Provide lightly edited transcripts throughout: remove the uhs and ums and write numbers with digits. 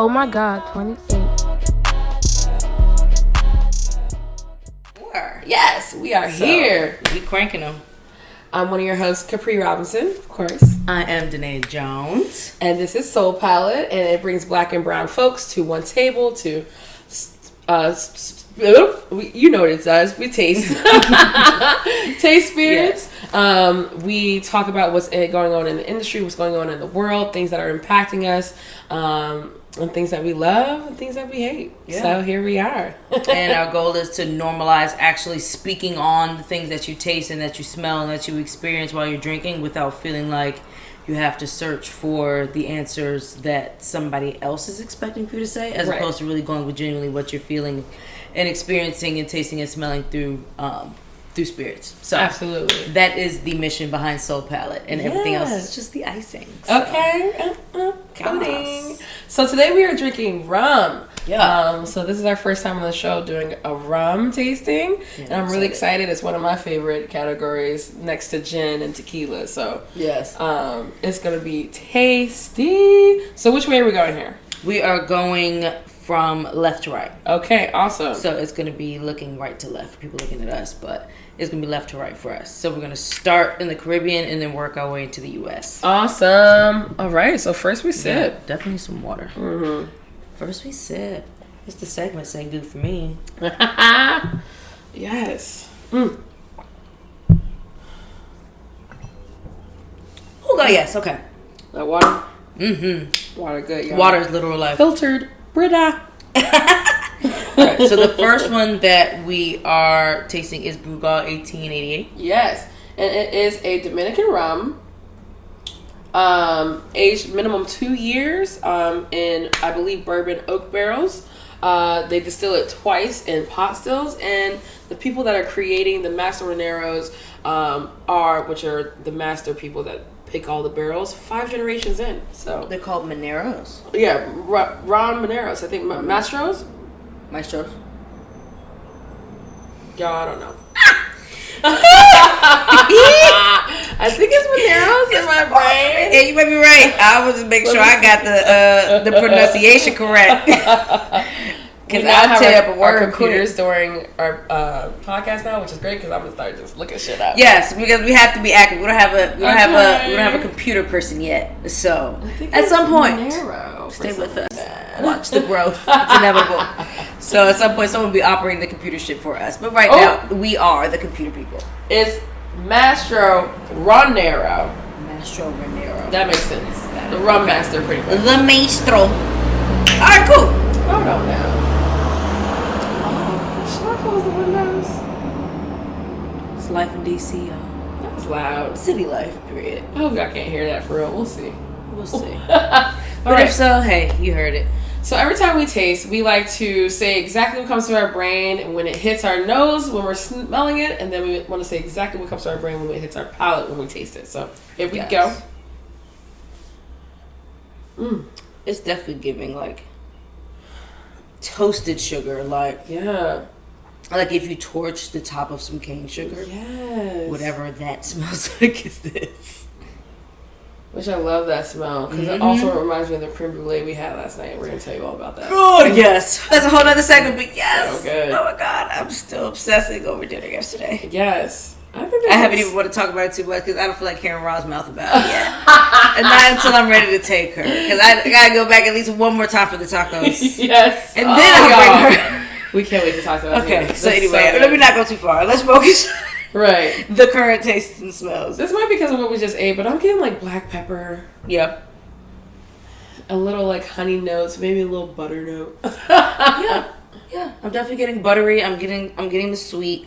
Oh my God, 28. Yes, we are here. We cranking them. I'm one of your hosts, Kapri Robinson, of course. I am Denaya Jones. And this is Soul Palate, and it brings black and brown folks to one table to, you know what it does. We taste. Taste spirits. Yes. We talk about what's going on in the industry, what's going on in the world, things that are impacting us, and things that we love and things that we hate. Yeah. So here we are. And our goal is to normalize actually speaking on the things that you taste and that you smell and that you experience while you're drinking without feeling like you have to search for the answers that somebody else is expecting for you to say, as opposed to really going with genuinely what you're feeling and experiencing and tasting and smelling through spirits. So absolutely, that is the mission behind Soul Palate, and everything else is just the icing. So. Okay, coating. So today we are drinking rum. Yeah. So this is our first time on the show doing a rum tasting, and I'm really excited. It's one of my favorite categories next to gin and tequila. So yes, it's gonna be tasty. So which way are we going here? We are going from left to right. Okay, awesome. So it's going to be looking right to left. People looking at us, but it's going to be left to right for us. So we're going to start in the Caribbean and then work our way into the U.S. Awesome. All right, so first we sip. Yeah, definitely some water. Mm-hmm. First we sip. It's the segment saying good for me. Yes. Mm. Oh, God, yes. Okay. That water? Mm-hmm. Water good, y'all. Water is literal life. Filtered Brita. Right, so the first one that we are tasting is Brugal 1888. Yes, and it is a Dominican rum, aged minimum 2 years in, I believe, bourbon oak barrels. They distill it twice in pot stills, and the people that are creating the master Maneros which are the master people that pick all the barrels, 5 generations in. So they're called Maneros. Yeah, Ron Maneros. I think Maestros. Y'all, I don't know. I think it's Maneros in my brain. Yeah, you might be right. I was just making sure I got the pronunciation correct. Because I tell up our computers during our podcast now, which is great because I'm gonna start just looking shit up. Yes, because we have to be accurate. We don't have a computer person yet. So at some point, stay with us. Watch the growth. It's inevitable. So at some point, someone will be operating the computer shit for us. But right now, we are the computer people. It's Mastro Ranero. Mastro Ranero. That makes sense. The rum master, pretty much. The maestro. All right, cool. Hold on now. Close the windows. It's life in DC, y'all. That was loud. City life, period. I hope y'all can't hear that for real. We'll see. But if so, hey, you heard it. So every time we taste, we like to say exactly what comes to our brain and when it hits our nose when we're smelling it, and then we want to say exactly what comes to our brain when it hits our palate when we taste it. So here we go. It's definitely giving like toasted sugar, like like if you torch the top of some cane sugar. Yes. Whatever that smells like is this. Which I love that smell because it also reminds me of the creme brulee we had last night. We're going to tell you all about that. Good, yes. That's a whole other segment, but yes. So good. Oh my God, I'm still obsessing over dinner yesterday. Yes. I haven't even want to talk about it too much because I don't feel like hearing Ra's mouth about it yet. And not until I'm ready to take her. Because I got to go back at least one more time for the tacos. Yes. And then I'll bring her. We can't wait to talk about it. Okay, so anyway, let me not go too far. Let's focus right. The current tastes and smells. This might be because of what we just ate, but I'm getting like black pepper. Yep. A little like honey notes, maybe a little butter note. Yeah. I'm definitely getting buttery. I'm getting the sweet.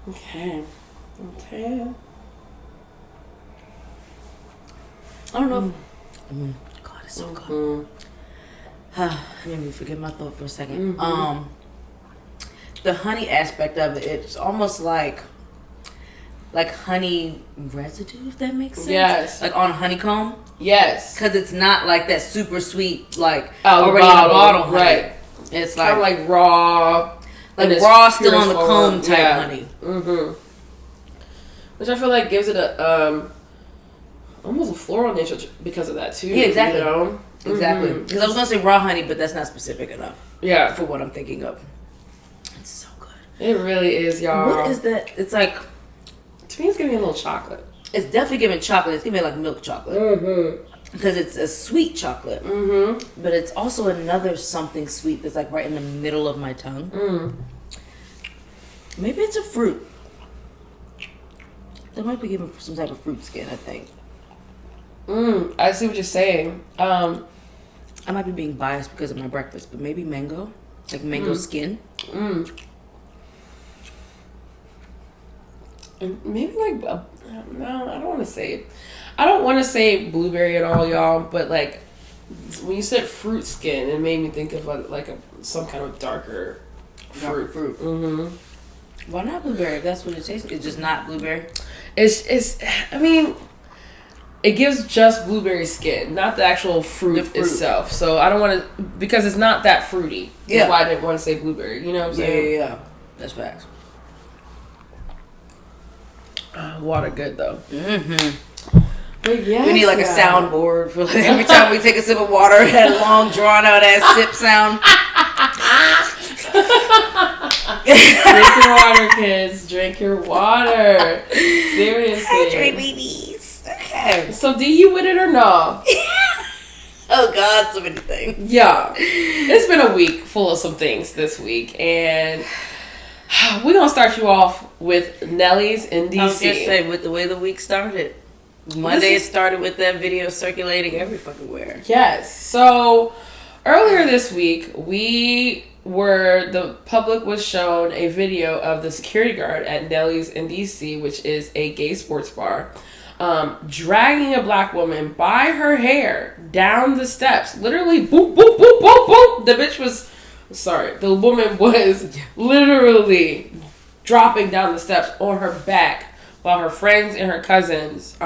Okay. I don't know. God, it's so good. I made me forget my thought for a second. The honey aspect of it, it's almost like honey residue, if that makes sense. Yes. Like on honeycomb. Yes. Because it's not like that super sweet, like already in a bottle honey. Right. It's kind of like raw. Like raw, still on the comb type honey. Which I feel like gives it a almost a floral nature because of that too. Yeah, exactly. You know? Exactly. Because I was gonna say raw honey, but that's not specific enough. Yeah, for what I'm thinking of. It's so good. It really is, y'all. What is that? It's like, to me, it's giving me a little chocolate. It's definitely giving chocolate. It's giving like milk chocolate. Because it's a sweet chocolate. But it's also another something sweet that's like right in the middle of my tongue. Maybe it's a fruit. That might be giving some type of fruit skin, I think. I see what you're saying. I might be being biased because of my breakfast, but maybe mango. Like mango skin. And maybe like, no, I don't want to say, I don't want to say blueberry at all, y'all. But like, when you said fruit skin, it made me think of some kind of darker fruit. Why not blueberry? If that's what it tastes. It's just not blueberry. It's. I mean, it gives just blueberry skin, not the actual fruit itself. So I don't want to, because it's not that fruity. Yeah. That's why I didn't want to say blueberry. You know what I'm saying? Yeah. That's facts. Water good though. But yes, we need like a soundboard for like every time we take a sip of water, that long drawn out ass sip sound. Drink your water, kids. Drink your water. Seriously. Hydrate, babies. Okay. So, do you with it or no? Oh God, so many things. Yeah, it's been a week full of some things this week, and we're gonna start you off with Nellie's in DC. I was just say, with the way the week started. Monday it started with that video circulating every fucking where. Yes. So earlier this week, the public was shown a video of the security guard at Nellie's in DC, which is a gay sports bar, dragging a black woman by her hair down the steps. Literally, boop, boop, boop, boop, boop. The woman was literally dropping down the steps on her back while her friends and her cousins,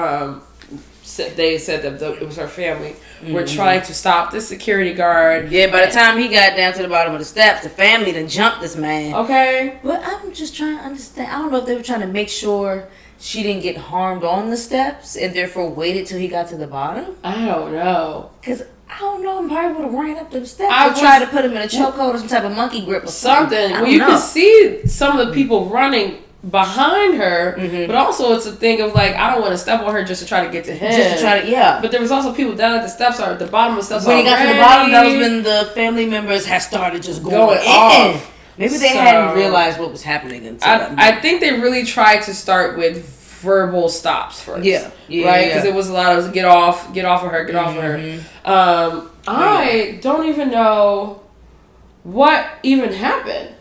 they said that it was her family, were trying to stop the security guard. Yeah, by the time he got down to the bottom of the steps, the family done jumped this man. Okay. But I'm just trying to understand. I don't know if they were trying to make sure she didn't get harmed on the steps and therefore waited till he got to the bottom. I don't know. Because I don't know, I probably would have ran up them steps and tried to put him in a chokehold or some type of monkey grip or something. Well, you can see some of the people running behind her, but also it's a thing of like, I don't want to step on her just to try to get to him. But there was also people down at the steps or at the bottom of the steps. When he got to the bottom, that was when the family members had started just going off. Maybe they hadn't realized what was happening until I think they really tried to start with verbal stops first. Right? Because it was a lot of get off of her. I don't even know what even happened.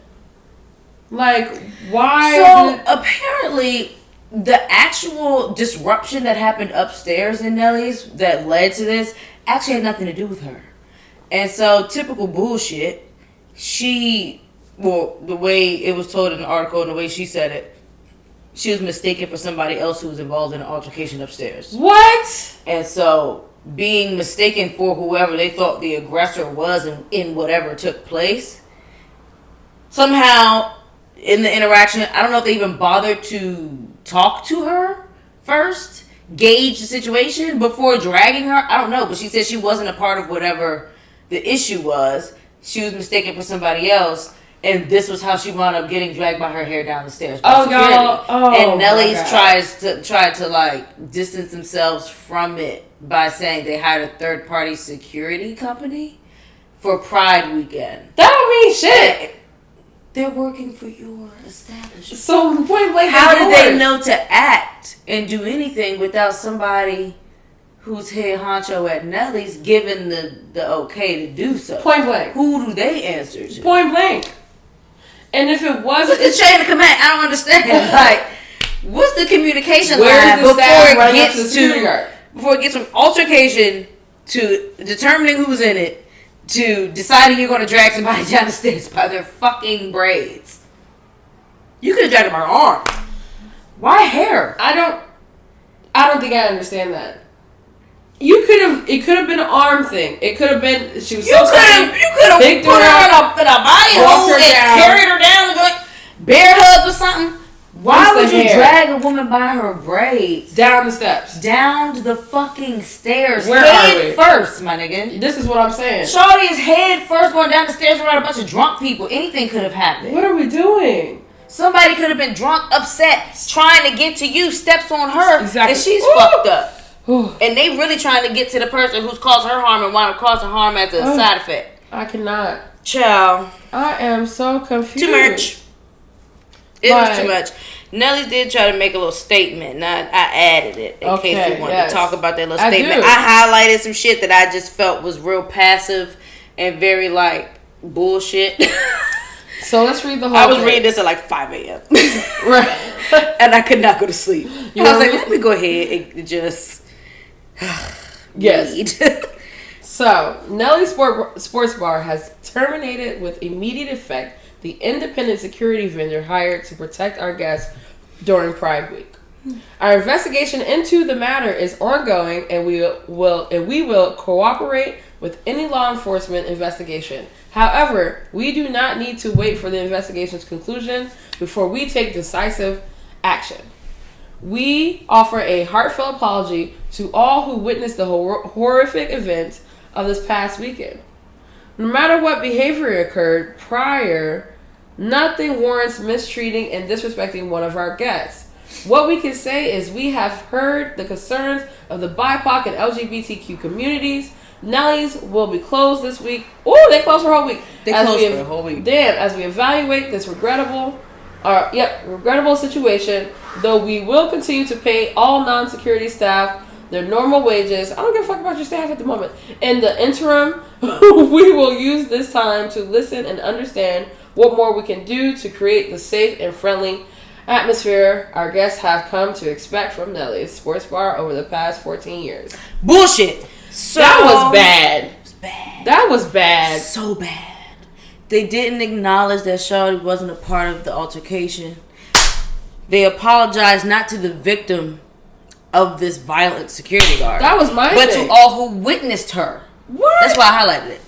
Like, why? So, apparently, the actual disruption that happened upstairs in Nellie's that led to this actually had nothing to do with her. And so, typical bullshit, the way it was told in the article and the way she said it, she was mistaken for somebody else who was involved in an altercation upstairs. What? And so, being mistaken for whoever they thought the aggressor was in whatever took place, somehow in the interaction, I don't know if they even bothered to talk to her first, gauge the situation before dragging her. I don't know, but she said she wasn't a part of whatever the issue was. She was mistaken for somebody else, and this was how she wound up getting dragged by her hair down the stairs. And Nellie's tried to like distance themselves from it by saying they hired a third-party security company for Pride weekend. That don't mean shit. They're working for your establishment. So point blank, how did they know to act and do anything without somebody who's head honcho at Nellie's giving the okay to do so? Point blank. Who do they answer to? Point blank. And if it wasn't the chain of command, I don't understand. Like, what's the communication line before it gets from altercation to determining who's in it to deciding you're going to drag somebody down the stairs by their fucking braids? You could have dragged them by her arm. Why hair? I don't think I understand that. It could have been an arm thing. It could have been, she was so skinny. You could have put her in a body hole and carried her down and like bear hug or something. Why would you drag a woman by her braids down the steps, down to the fucking stairs? Where head are we? First, my nigga. This is what I'm saying. Shorty is head first going down the stairs around a bunch of drunk people. Anything could have happened. What are we doing? Somebody could have been drunk, upset, trying to get to you, steps on her, exactly. and she's fucked up. And they really trying to get to the person who's caused her harm and wound up causing harm as a side effect. I cannot. Child. I am so confused. Too much. It was too much. Nellie did try to make a little statement. And I added it in case you wanted to talk about that little statement. I highlighted some shit that I just felt was real passive and very like bullshit. So let's read the whole I was reading this at like 5 a.m. Right. And I could not go to sleep. I was like, let me go ahead and just yes. So, Nellie Sports Bar has terminated with immediate effect the independent security vendor hired to protect our guests during Pride Week. Our investigation into the matter is ongoing, and we will cooperate with any law enforcement investigation. However, we do not need to wait for the investigation's conclusion before we take decisive action. We offer a heartfelt apology to all who witnessed the horrific events of this past weekend. No matter what behavior occurred prior, nothing warrants mistreating and disrespecting one of our guests. What we can say is we have heard the concerns of the BIPOC and LGBTQ communities. Nellie's will be closed this week. Oh, they closed for a whole week. They closed for a whole week. Damn, as we evaluate this regrettable situation, though we will continue to pay all non-security staff their normal wages. I don't give a fuck about your staff at the moment. In the interim, we will use this time to listen and understand what more we can do to create the safe and friendly atmosphere our guests have come to expect from Nellie's Sports Bar over the past 14 years. Bullshit. So that was bad. It was bad. That was bad. So bad. They didn't acknowledge that Shawty wasn't a part of the altercation. They apologized not to the victim of this violent security guard. That was my But thing. to all who witnessed her. What? That's why I highlighted it.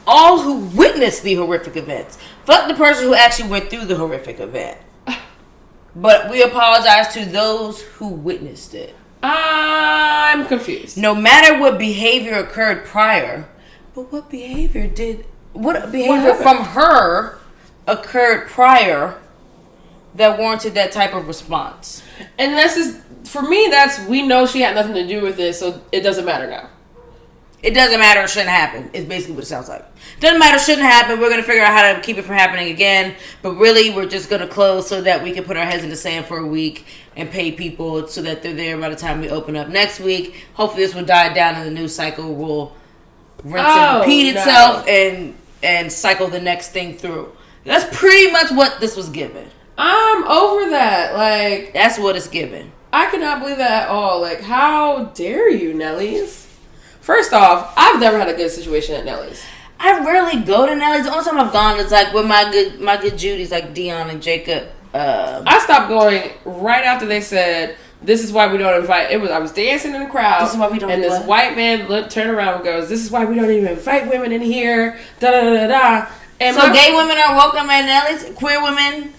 All who witnessed the horrific events. Fuck the person who actually went through the horrific event. But we apologize to those who witnessed it. I'm confused. No matter what behavior occurred prior, but what behavior from her occurred prior that warranted that type of response? And this is, for me, we know she had nothing to do with this, so it doesn't matter now. It doesn't matter, it shouldn't happen. It's basically what it sounds like. Doesn't matter, shouldn't happen. We're going to figure out how to keep it from happening again. But really, we're just going to close so that we can put our heads in the sand for a week and pay people so that they're there by the time we open up next week. Hopefully, this will die down and the news cycle will rinse and repeat itself and cycle the next thing through. That's pretty much what this was given. I'm over that. Like, that's what it's given. I cannot believe that at all. Like, how dare you, Nellie's? First off, I've never had a good situation at Nellie's. I rarely go to Nellie's. The only time I've gone is like with my good Judies, like Dion and Jacob. I stopped going right after they said, "This is why we don't invite." I was dancing in the crowd. This is why we don't. And this white man turned around and goes, "This is why we don't even invite women in here." Da da da da. And so gay women are welcome at Nellie's. Queer women,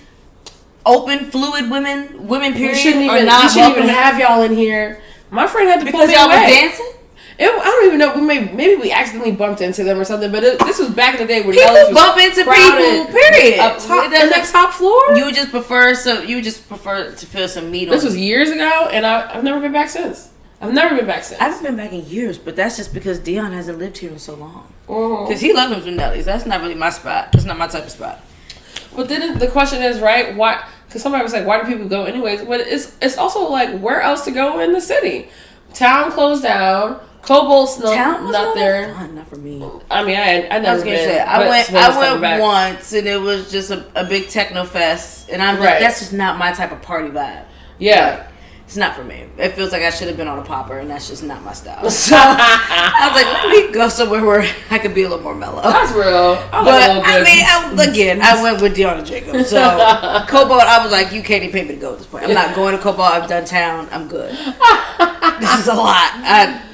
open, fluid women, period. We shouldn't even have y'all in here. My friend had to pull me away. Because y'all was dancing. I don't even know. Maybe we accidentally bumped into them or something. But this was back in the day when people bump into people. Period. Up top, in the top floor. You would just prefer to feel some meat. This was years ago, and I've never been back since. I haven't been back in years, but that's just because Dion hasn't lived here in so long. Because he loves him from Nellie's. That's not really my spot. That's not my type of spot. But then the question is, right? Why? Because somebody was like, "Why do people go anyways?" But it's also like, where else to go in the city? Town closed down. Cobalt's not there. Fun, not for me. I mean, I never been. I went once, and it was just a big techno fest, and that's just not my type of party vibe. Yeah. Like, it's not for me. It feels like I should have been on a popper, and that's just not my style. So I was like, let me go somewhere where I could be a little more mellow. That's real. I went with Dion and Jacob. So Cobalt, I was like, you can't even pay me to go at this point. I'm not going to Cobalt. I've done town. I'm good. This is a lot.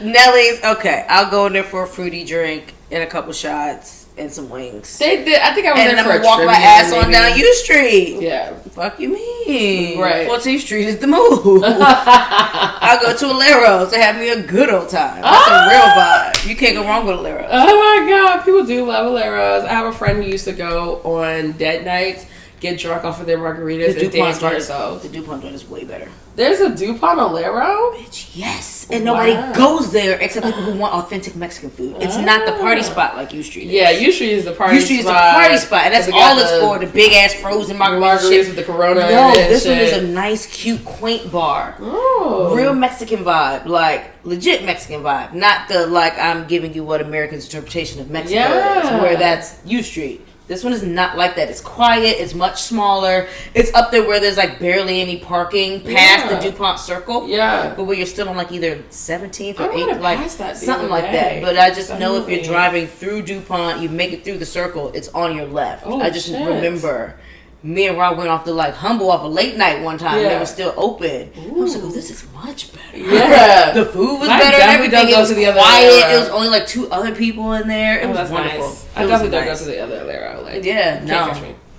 Nellie's, okay. I'll go in there for a fruity drink and a couple shots and some wings. They did. I think I was and there for I'm a gonna walk my ass on down U Street. Yeah. Fuck you mean? Right. 14th Street is the move. I'll go to Alero's to have me a good old time. That's a real vibe. You can't go wrong with Alero's. Oh my god, people do love Alero's. I have a friend who used to go on dead nights, get drunk off of their margaritas and dance by herself. The DuPont joint is way better. There's a DuPont Alero? Bitch, yes. And nobody goes there except people who want authentic Mexican food. It's not the party spot like U Street is. Yeah, U Street is the party spot. U Street is the party spot. And that's all it's for. The big ass frozen margaritas with the Corona. No, this one is a nice, cute, quaint bar. Oh. Real Mexican vibe. Like, legit Mexican vibe. Not the, like, I'm giving you what Americans' interpretation of Mexico is. Where that's U Street. This one is not like that. It's quiet. It's much smaller. It's up there where there's like barely any parking past the DuPont Circle. Yeah. But where you're still on like either 17th or I 8th, like something like that. But I just know if you're driving through DuPont, you make it through the circle, it's on your left. I just remember me and Rob went off to like Humble off a late night one time. And they were still open. I was like, oh, this is much better. Yeah. The food was better and everything. It was quiet. It was only like 2 other people in there. It was wonderful. Nice. I definitely don't go to the other Alero. Like,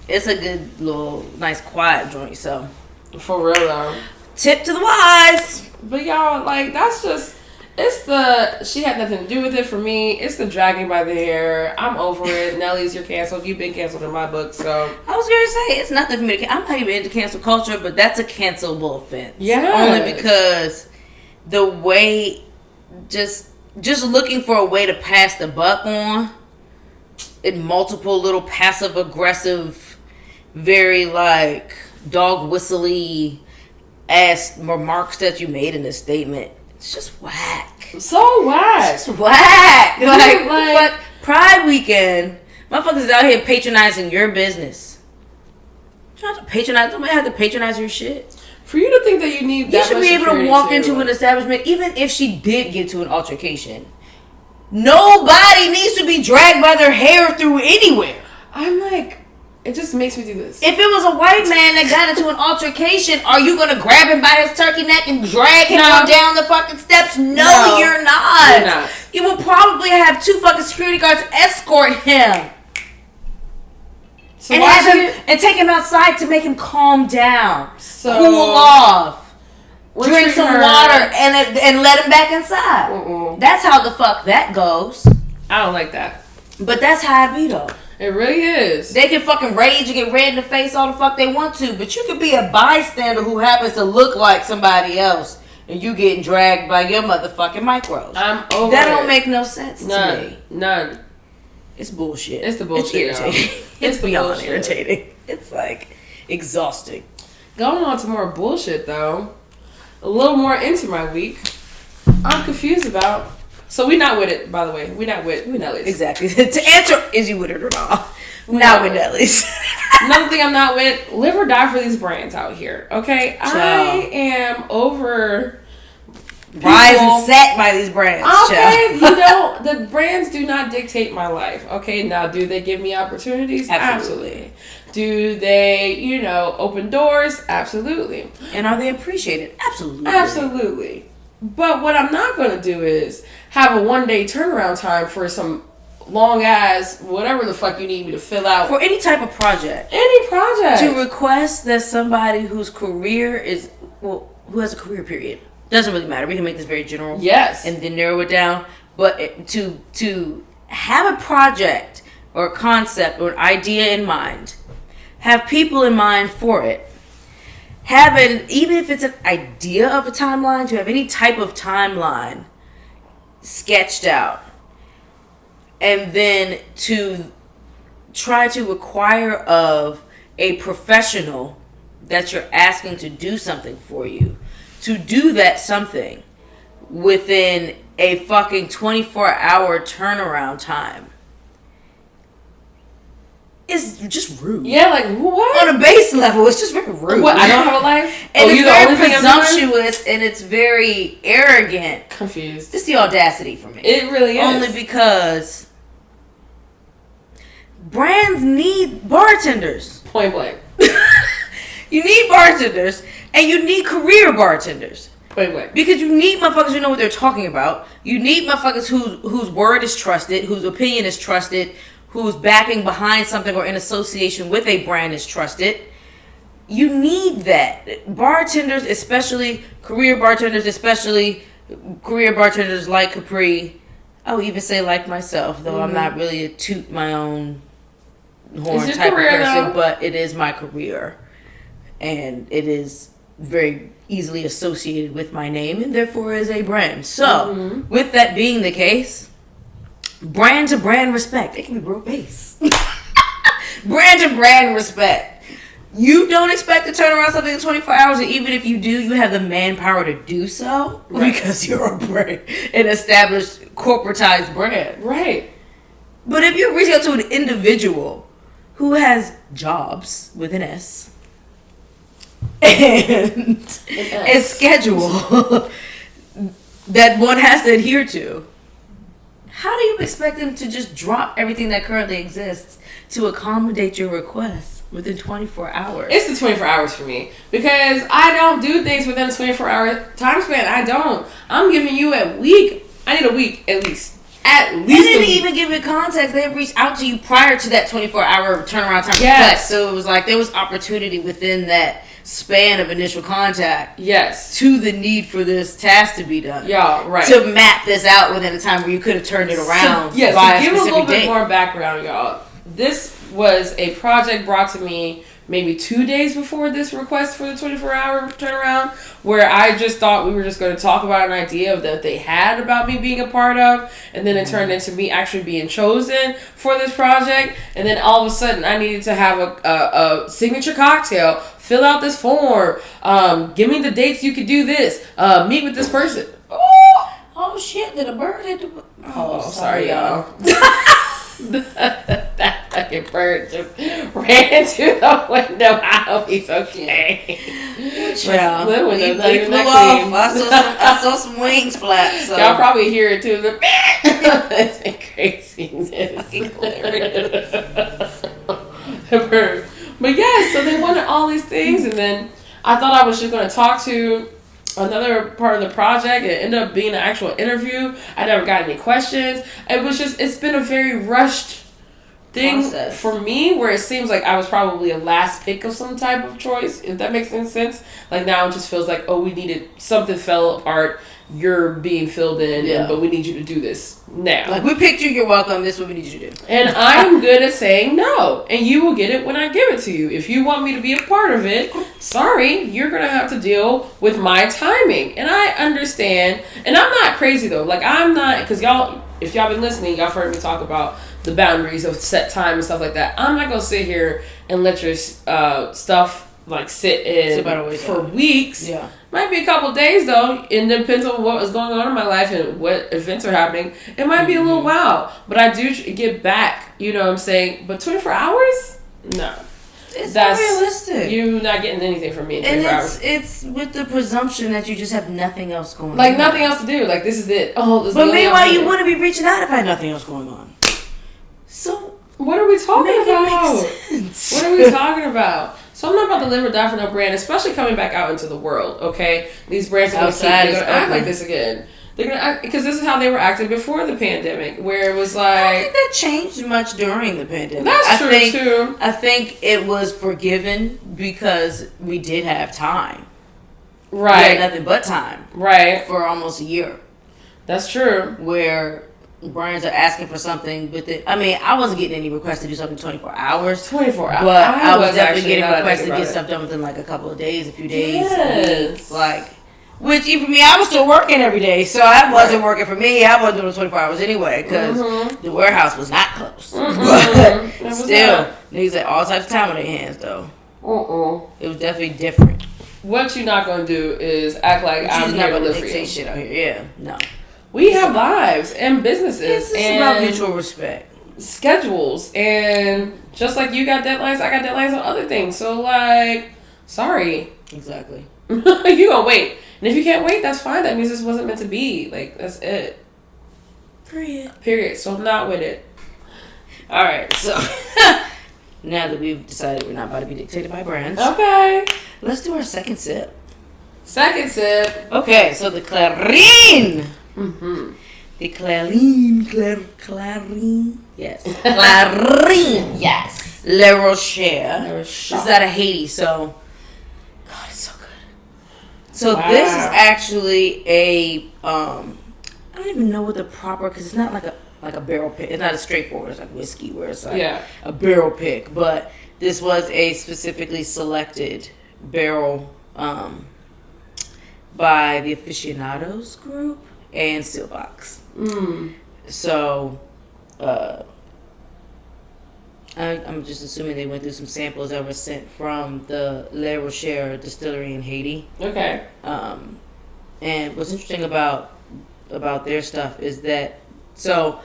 it's a good little nice quiet joint. So for real though. Tip to the wise. But y'all, like, that's just, it's the, she had nothing to do with it for me. It's the dragging by the hair. I'm over it. Nellie's, you're canceled. You've been canceled in my book, so. I was going to say, it's nothing for me to, I'm not even into cancel culture, but that's a cancelable offense. Yeah. Only because the way, just looking for a way to pass the buck on in multiple little passive aggressive, very like dog whistly ass remarks that you made in this statement. It's just whack. So whack. It's whack. Like Pride weekend, motherfuckers is out here patronizing your business. You don't have to patronize. Nobody have to patronize your shit. For you to think that you need that, you should be able to walk into an establishment, even if she did get to an altercation. Nobody needs to be dragged by their hair through anywhere. I'm like, it just makes me do this. If it was a white man that got into an altercation, are you going to grab him by his turkey neck and drag him on down the fucking steps? No, you're not. You're not. You will probably have 2 fucking security guards escort him. So and take him outside to make him calm down. So cool off. Drink some water and let him back inside. That's how the fuck that goes. I don't like that. But that's how it be though. It really is. They can fucking rage and get red in the face all the fuck they want to, but you could be a bystander who happens to look like somebody else and you getting dragged by your motherfucking micros. I'm over that don't make no sense to me. None. It's bullshit. It's the bullshit. It's irritating. It's beyond irritating. It's like exhausting. Going on to more bullshit though. A little more into my week. I'm confused about. So we not with it, by the way. We Nellie's. Exactly. To answer, is you with it or not? Not with Nellie's. Another thing I'm not with, live or die for these brands out here. Okay? I am over rise and set by these brands. Okay, the brands do not dictate my life. Okay, now do they give me opportunities? Absolutely. Do they, open doors? Absolutely. And are they appreciated? Absolutely. Absolutely. But what I'm not going to do is have a 1-day turnaround time for some long ass, whatever the fuck you need me to fill out. For any type of project. Any project. To request that somebody whose career is, who has a career period. Doesn't really matter. We can make this very general. Yes. And then narrow it down. But to have a project or a concept or an idea in mind, have people in mind for it, even if it's an idea of a timeline, to have any type of timeline sketched out, and then to try to require of a professional that you're asking to do something for you, to do that something within a fucking 24-hour turnaround time is just rude. Yeah, like what? On a base level, it's just very rude. What? I don't have a life? And it's very presumptuous and it's very arrogant. Confused. It's the audacity for me. It really is. Only because brands need bartenders. Point blank. You need bartenders and you need career bartenders. Point blank. Because you need motherfuckers who know what they're talking about. You need motherfuckers whose word is trusted, whose opinion is trusted, who's backing behind something or in association with a brand is trusted. You need that. Bartenders, especially career bartenders like Kapri, I would even say like myself, though I'm not really a toot my own horn type of person, but it is my career. And it is very easily associated with my name and therefore is a brand. So, with that being the case, brand to brand respect. It can be broke base. Brand to brand respect. You don't expect to turn around something in 24 hours, and even if you do, you have the manpower to do so because you're a brand, an established corporatized brand. Right. But if you're reaching out to an individual who has jobs with an S and a schedule that one has to adhere to, how do you expect them to just drop everything that currently exists to accommodate your requests within 24 hours? It's the 24 hours for me because I don't do things within a 24-hour time span. I don't. I'm giving you a week. I need a week at least. At least. They didn't even give it context. They reached out to you prior to that 24-hour turnaround time request. So it was like there was opportunity within that span of initial contact. Yes. To the need for this task to be done. Yeah, right. To map this out within a time where you could have turned it around. So give a little bit more background, y'all. This was a project brought to me maybe 2 days before this request for the 24-hour turnaround, where I just thought we were just going to talk about an idea that they had about me being a part of, and then it turned into me actually being chosen for this project, and then all of a sudden I needed to have a signature cocktail, fill out this form, give me the dates you could do this, meet with this person. Oh shit, did a bird hit the... Oh, sorry y'all. That fucking bird just ran to the window. I hope he's okay. Yeah, he flew off. I saw some wings flap. So. Y'all probably hear it too. That's craziness. The bird. But yeah, so they wanted all these things, and then I thought I was just going to talk to another part of the project. It ended up being an actual interview. I never got any questions. It's been a very rushed thing for me, where it seems like I was probably a last pick of some type of choice, if that makes any sense. Like now it just feels like, we needed, something fell apart, you're being filled in, but we need you to do this now. Like, we picked you, you're welcome, this is what we need you to do. And I'm good at saying no, and you will get it when I give it to you. If you want me to be a part of it, sorry, you're going to have to deal with my timing. And I understand, and I'm not crazy though. Like, I'm not, because y'all, if y'all been listening, y'all heard me talk about the boundaries of set time and stuff like that. I'm not going to sit here and let your stuff like sit in for weeks. Yeah. Might be a couple days though. It depends on what is going on in my life and what events are happening. It might be a little while, but I do get back. You know what I'm saying? But 24 hours? No. That's not realistic. You're not getting anything from me in 24 hours. It's with the presumption that you just have nothing else going on. Like nothing else to do. Like this is it. But meanwhile, you wouldn't be reaching out if I had nothing else going on. So what are we talking about? Make sense. What are we talking about? So I'm not about to live or die for no brand, especially coming back out into the world. Okay, these brands are going to act like this again. They're going to act because this is how they were acting before the pandemic, where it was like, I don't think that changed much during the pandemic. That's true too. I think it was forgiven because we did have time. Right. We had nothing but time. Right. For almost a year. That's true. Where brands are asking for something with it. I mean, I wasn't getting any requests to do something 24 hours. 24 hours. But I was definitely getting requests to get stuff done within like a couple of days, a few days. Yes. Like, which even for me, I was still working every day. So I wasn't working for me. I wasn't doing 24 hours anyway because the warehouse was not closed. But still, niggas had all types of time on their hands though. It was definitely different. What you're not going to do is act like I'm here to live for you. Shit out here. Yeah, no. We have lives and businesses. It's about mutual respect. Schedules. And just like you got deadlines, I got deadlines on other things. So, like, sorry. Exactly. You gonna wait. And if you can't wait, that's fine. That means this wasn't meant to be. Like, that's it. Period. So I'm not with it. All right. So, now that we've decided we're not about to be dictated by brands. Okay. Let's do our second sip. Second sip. Okay, so the Clarín. Mm-hmm. Clarine. Yes. Clarine. Yes. Le Rocher. This is out of Haiti, so. God, it's so good. So this is actually a. I don't even know what the proper, because it's not like a barrel pick. It's not as straightforward as like whiskey, where it's like a barrel pick. But this was a specifically selected barrel by the Aficionados group and Steelbox. So, I'm just assuming they went through some samples that were sent from the Le Rocher distillery in Haiti. Okay. And what's interesting about their stuff is that, so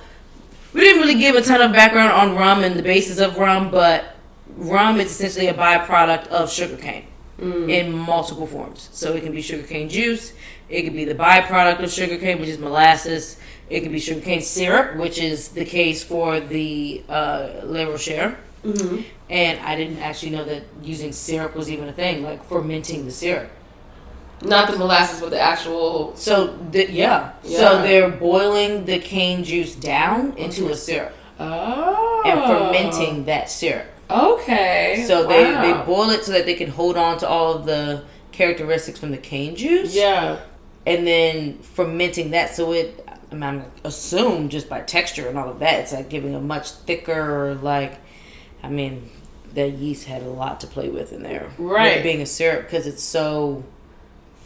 we didn't really give a ton of background on rum and the basis of rum, but rum is essentially a byproduct of sugarcane in multiple forms. So it can be sugarcane juice, it could be the byproduct of sugarcane, which is molasses, it could be sugarcane syrup, which is the case for the Le Rocher. And I didn't actually know that using syrup was even a thing, like fermenting the syrup. Not the molasses, but the actual. So So they're boiling the cane juice down into a syrup. Oh. And fermenting that syrup. Okay. So they boil it so that they can hold on to all of the characteristics from the cane juice. Yeah. And then fermenting that, so it, I assume just by texture and all of that, it's like giving a much thicker, like, the yeast had a lot to play with in there. Right. With it being a syrup, because it's so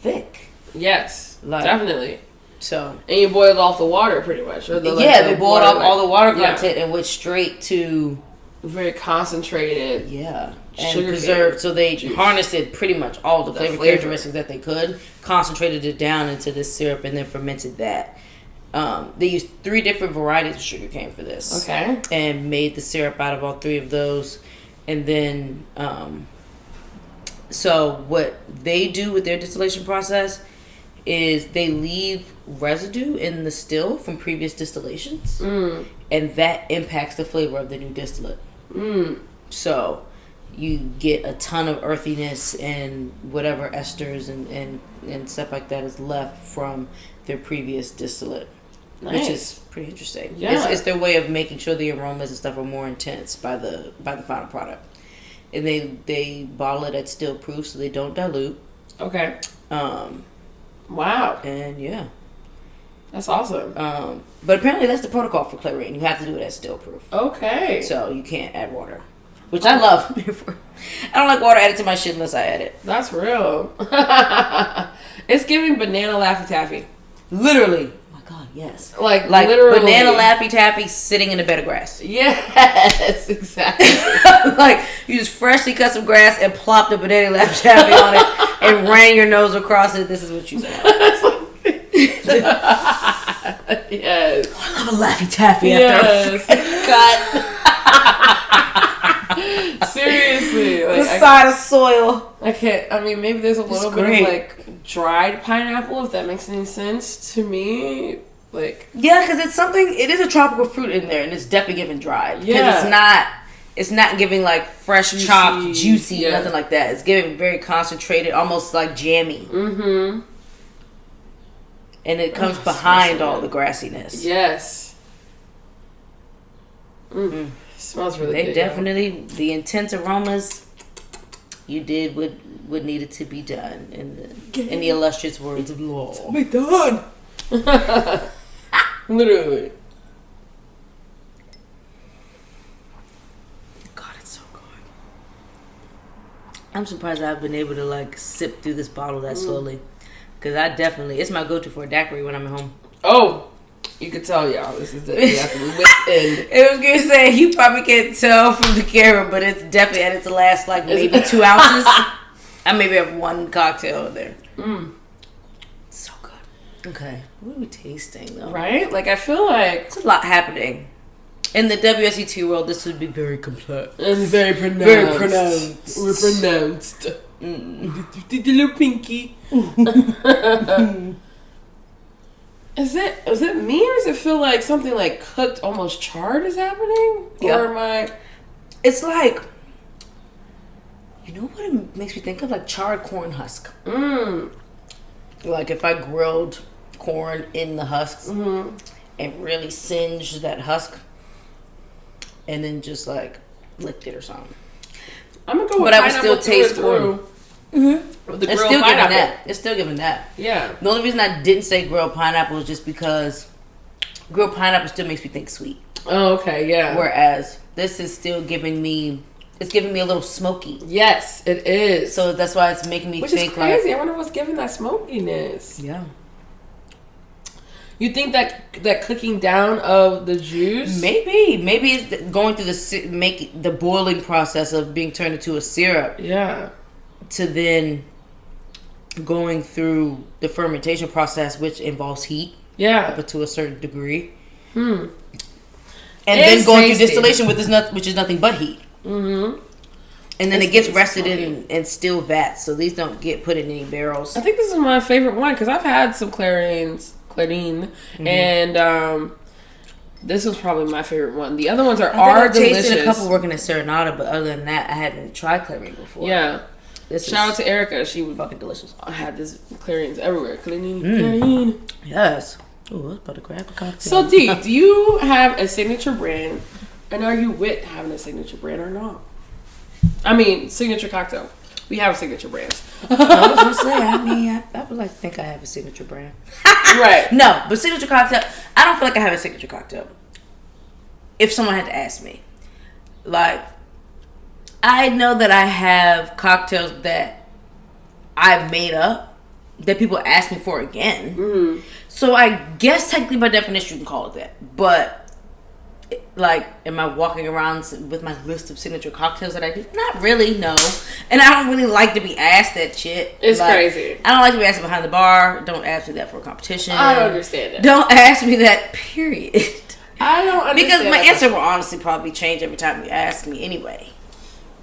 thick. Yes, definitely. So, and you boiled off the water pretty much. Or they boiled off all the water content and went straight to very concentrated. Yeah, and preserved. So they harnessed it pretty much all the flavor characteristics that they could, concentrated it down into this syrup, and then fermented that. They used 3 different varieties of sugarcane for this. Okay, and made the syrup out of all 3 of those, and then. So what they do with their distillation process is they leave residue in the still from previous distillations, and that impacts the flavor of the new distillate. So you get a ton of earthiness and whatever esters and stuff like that is left from their previous distillate. Nice. Which is pretty interesting. Yeah. It's their way of making sure the aromas and stuff are more intense by the final product. And they bottle it at still proof so they don't dilute. Okay. Wow. And yeah. That's awesome. But apparently that's the protocol for Clarine. You have to do it at still proof. Okay. So you can't add water. Which I love. I don't like water added to my shit unless I add it. That's real. It's giving banana Laffy Taffy. Literally. God, yes. Like literally. Banana Laffy Taffy sitting in a bed of grass. Yes, exactly. Like, you just freshly cut some grass and plopped a banana Laffy Taffy on it and ran your nose across it. This is what you smell. Yes. Oh, I love a Laffy Taffy after cut. Seriously. Like, the side of soil. I can't, maybe there's a little bit of, like, dried pineapple, if that makes any sense to me. Like, yeah, because it is a tropical fruit in there, and it's definitely giving dried. Yeah. Because it's not giving like fresh chopped, juicy, nothing like that. It's giving very concentrated, almost like jammy. Mm-hmm. And it comes behind all the grassiness. Yes. Mm. Smells really good. They definitely, the intense aromas, you did what needed to be done in the illustrious words of law. Be done. Literally. God, it's so good. I'm surprised I've been able to like sip through this bottle that slowly. Because it's my go-to for a daiquiri when I'm at home. Oh, you can tell, y'all. This is the wit's end. I was going to say, you probably can't tell from the camera, but it's definitely at its last, like, maybe 2 ounces. I maybe have 1 cocktail in there. It's so good. Okay. What are we tasting, though? Right? Like, I feel like... There's a lot happening. In the WSET world, this would be very complex. And very pronounced. Very pronounced. We're pronounced. Little pinky. Is it me, or does it feel like something like cooked, almost charred is happening? Yeah. Or am I... It's like... You know what it makes me think of? Like charred corn husk. Like if I grilled corn in the husks, and and really singed that husk, and then just like licked it or something. I'm gonna go with but I would still taste corn. With the It's grilled still pineapple. giving that. It's still giving that. Yeah. The only reason I didn't say grilled pineapple is just because grilled pineapple still makes me think sweet. Oh, okay, yeah. Whereas this is still giving me, it's giving me a little smoky. Yes, it is. So that's why it's making me Which think is crazy. like, I wonder what's giving that smokiness. yeah. You think that cooking down of the juice? Maybe it's going through the boiling process of being turned into a syrup. Yeah. To then going through the fermentation process, which involves heat. Yeah. Up to a certain degree. And then going through distillation, which is nothing but heat. Mm-hmm. And then it gets rested in still vats, so these don't get put in any barrels. I think this is my favorite one because I've had some Clarine, and this was probably my favorite one. The other ones are delicious. I've tasted a couple working at Serenata, but other than that, I hadn't tried Clarine before. Yeah. Shout out to Erica. She was fucking delicious. I had this Clarines everywhere. Clarine. Yes. Oh, I was about to grab a cocktail. So, D, do you have a signature brand? And are you with having a signature brand or not? I mean, signature cocktail. We have signature brands. I was gonna say, I would like to think I have a signature brand. Right. No, but signature cocktail, I don't feel like I have a signature cocktail. If someone had to ask me. Like, I know that I have cocktails that I've made up that people ask me for again. Mm-hmm. So I guess technically by definition you can call it that. But like, am I walking around with my list of signature cocktails that I do? Not really, no. And I don't really like to be asked that shit. It's like, crazy. I don't like to be asked behind the bar. Don't ask me that for a competition. I don't understand that. Don't ask me that, period. I don't understand because my that. answer will honestly probably change every time you ask me anyway.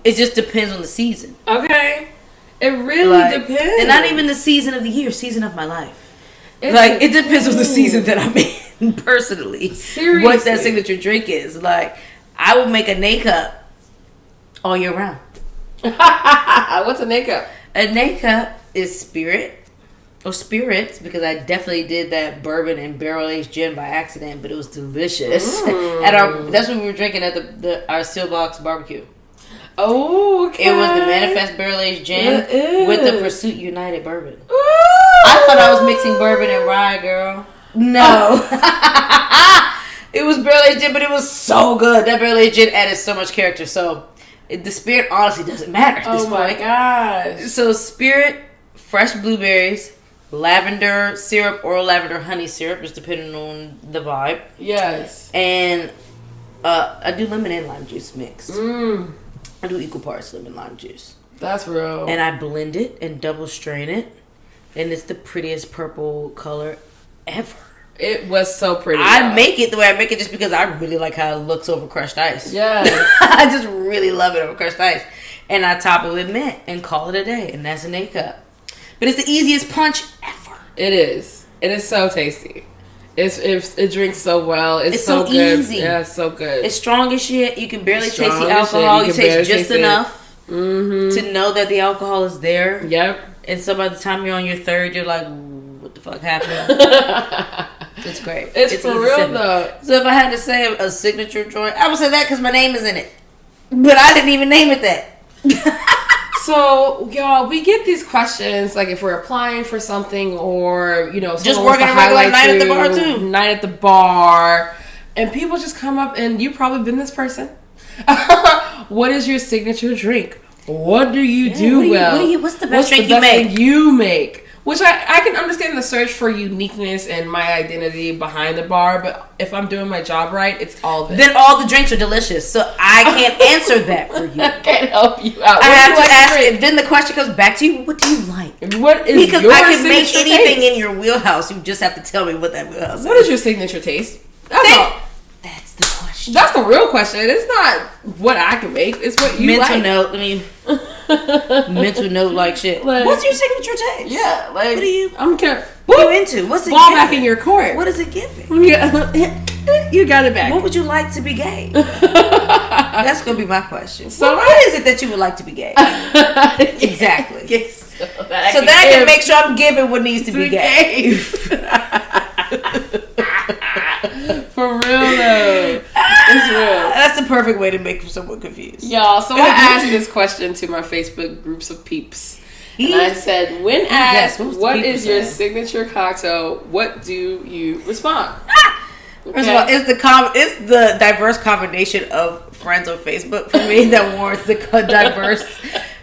It just depends on the season. Okay. It really depends. And not even the season of the year, season of my life. It depends on the season that I'm in personally. Seriously. What that signature drink is. Like, I will make a Nay Cup all year round. What's a Nay Cup? A Nay Cup is spirit. Or spirits, because I definitely did that bourbon and barrel-aged gin by accident, but it was delicious. That's what we were drinking at our Steelbox barbecue. Oh, okay. It was the Manifest barrel-aged gin with the Pursuit United bourbon. Ooh. I thought I was mixing bourbon and rye, girl. No. It was barrel-aged gin, but it was so good. That barrel-aged gin added so much character. So the spirit honestly doesn't matter at this point. Oh my gosh. So spirit, fresh blueberries, lavender syrup or lavender honey syrup, just depending on the vibe. Yes. And I do lemon and lime juice mixed. I do equal parts lemon lime juice. That's real. And I blend it and double strain it. And it's the prettiest purple color ever. It was so pretty. I make it the way I make it just because I really like how it looks over crushed ice. Yeah. I just really love it over crushed ice. And I top it with mint and call it a day. And that's an A cup. But it's the easiest punch ever. It is. It is so tasty. It drinks so well. It's so good. Easy. Yeah, it's so good. It's strong as shit. You can barely taste the alcohol. You taste just enough to know that the alcohol is there. Yep. And so by the time you're on your third, you're like, what the fuck happened? It's great. It's for real though. So if I had to say a signature joint, I would say that because my name is in it. But I didn't even name it that. So, y'all, we get these questions, like if we're applying for something or, just working a regular night at the bar, too. Night at the bar. And people just come up, and you've probably been this person. What is your signature drink? What do you do well? What's the best drink you make? Which I can understand the search for uniqueness and my identity behind the bar, but if I'm doing my job right, it's all of it. Then all the drinks are delicious, so I can't answer that for you. I can't help you out. I have to ask it. Then the question comes back to you, what do you like? What is because your I can make signature anything taste? in your wheelhouse. You just have to tell me what that wheelhouse is. What is your signature taste? That's all. That's the question. That's the real question. It's not what I can make. It's what you like. Mental note like shit. Like, what's your signature taste? Yeah, like what are you? I'm care. What are you into? What's it? Ball back in your court. What is it giving? You got it back. What would you like to be gay? That's gonna be my question. So what is it that you would like to be gay? Exactly. Yes. So that I can make sure I'm giving what needs to be gay. For real though. It's real. That's the perfect way to make someone confused. Y'all, so I asked this question to my Facebook groups of peeps. And I said, when asked, what is your signature cocktail, what do you respond? Okay. First of all, it's the diverse combination of friends on Facebook for me that warrants the diverse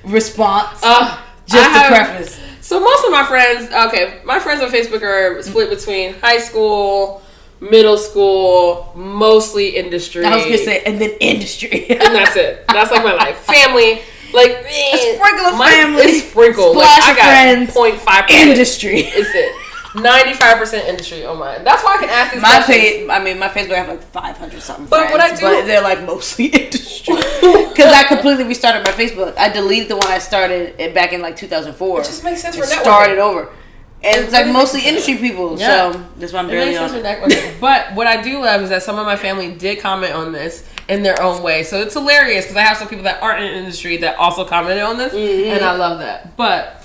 response. Just to preface. So most of my friends, my friends on Facebook are split between high school, middle school, mostly industry. I was going to say, and then industry. And that's it. That's like my life. Family. Like, a sprinkle of family. It's sprinkled. Splash like, of friends. I got 0.5%. Industry. It's it. 95% industry on mine. That's why I can ask these questions. My Facebook I have like 500 something but friends, but they're like mostly industry. Because I completely restarted my Facebook. I deleted the one I started back in like 2004. It just makes sense for networking. Started over. And it's like mostly industry people. Yeah. So that's why I'm barely on it. But what I do love is that some of my family did comment on this in their own way. So it's hilarious because I have some people that aren't in the industry that also commented on this. Mm-hmm. And I love that. But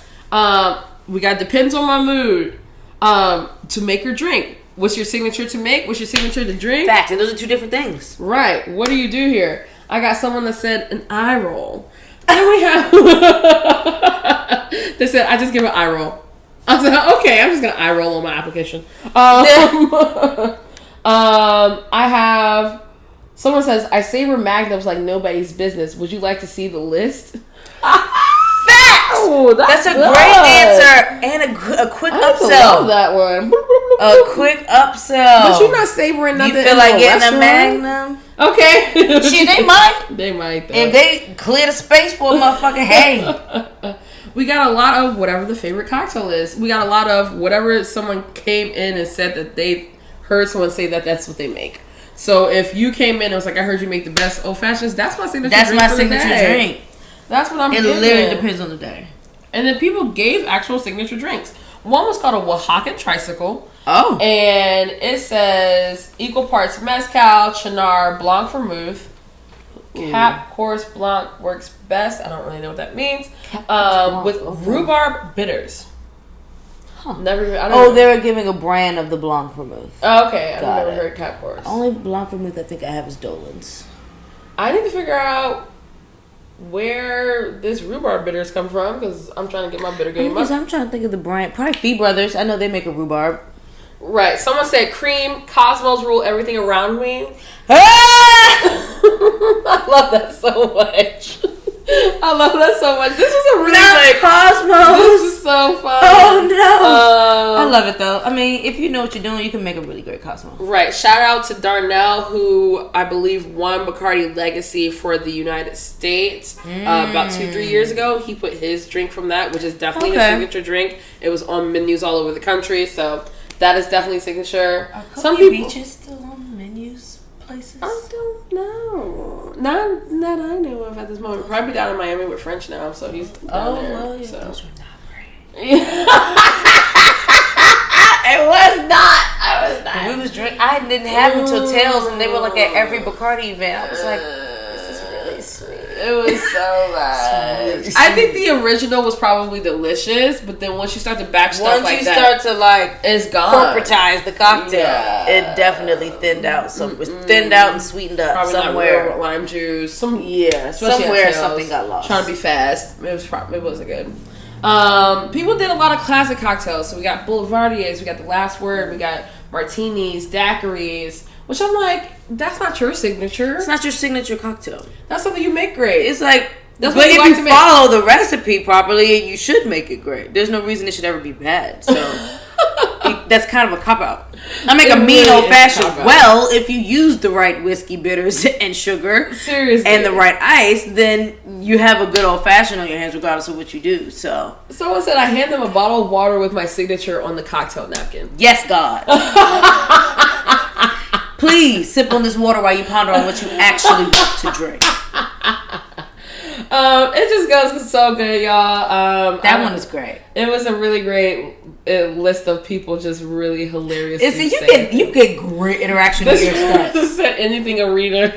we got depends on my mood. To make or drink. What's your signature to make? What's your signature to drink? Fact, and those are two different things. Right. What do you do here? I got someone that said an eye roll. Then we have they said I just give an eye roll. I said okay, I'm just gonna eye roll on my application. I have someone says I savor magnums like nobody's business. Would you like to see the list? Ooh, that's a great answer and a quick upsell. I love that one. A quick upsell. But you're not savoring nothing. You feel like getting a Magnum? Okay. Shit, they might. They might. Though. If they clear the space for a motherfucker, hey. We got a lot of whatever the favorite cocktail is. We got a lot of whatever someone came in and said that they heard someone say that that's what they make. So if you came in and was like, I heard you make the best old fashions, that's my signature drink. That's my signature drink. That's what I'm It getting. literally depends on the day. And then people gave actual signature drinks. One was called a Oaxacan Tricycle. Oh. And it says equal parts mezcal, Chinar, Blanc Vermouth. Cap Course Blanc works best. I don't really know what that means. With rhubarb bitters. Huh. They're giving a brand of the Blanc Vermouth. Oh, okay. I've never heard Cap Course. Only Blanc Vermouth I think I have is Dolan's. I need to figure out where this rhubarb bitters come from because I'm trying to get my bitter game up. I'm trying to think of the brand. Probably Fee Brothers. I know they make a rhubarb. Right. Someone said cream, Cosmos rule everything around me. I love that so much. I love that so much. This is a really Cosmos. This is so fun. Oh no! I love it though. I mean, if you know what you're doing, you can make a really great Cosmos. Right. Shout out to Darnell, who I believe won Bacardi Legacy for the United States about 2-3 years ago. He put his drink from that, which is definitely his signature drink. It was on menus all over the country, so that is definitely signature. Are some beaches still on menus? Places? I don't know. Not that I know of at this moment. Probably down in Miami with French now, so he's down there. Well, yeah, so. those were not great. It was not. I was not. We was drink. I didn't have them till Tails, and they were like at every Bacardi event. I was like, this is really sweet. It was so bad. Really I think the original was probably delicious, but then once you start to batch stuff like that, once you start to like, it's gone. Corporatize the cocktail. Yeah. It definitely thinned out. So it was thinned out and sweetened up probably somewhere. Not lime juice. Somewhere something got lost. Trying to be fast. It wasn't good. People did a lot of classic cocktails. So we got Boulevardiers, we got The Last Word, we got Martinis, daiquiris, which I'm like, that's not your signature. It's not your signature cocktail. That's something you make great. It's like, that's but if you follow the recipe properly, you should make it great. There's no reason it should ever be bad. So that's kind of a cop-out. I make a mean old-fashioned. Well, if you use the right whiskey bitters and sugar, seriously, and the right ice, then you have a good old-fashioned on your hands regardless of what you do. So someone said I hand them a bottle of water with my signature on the cocktail napkin. Yes, God. Please sip on this water while you ponder on what you actually want to drink. It just goes so good, y'all. That one is great. It was a really great list of people, just really hilarious. You get great interaction with your stuff. This said anything Arita.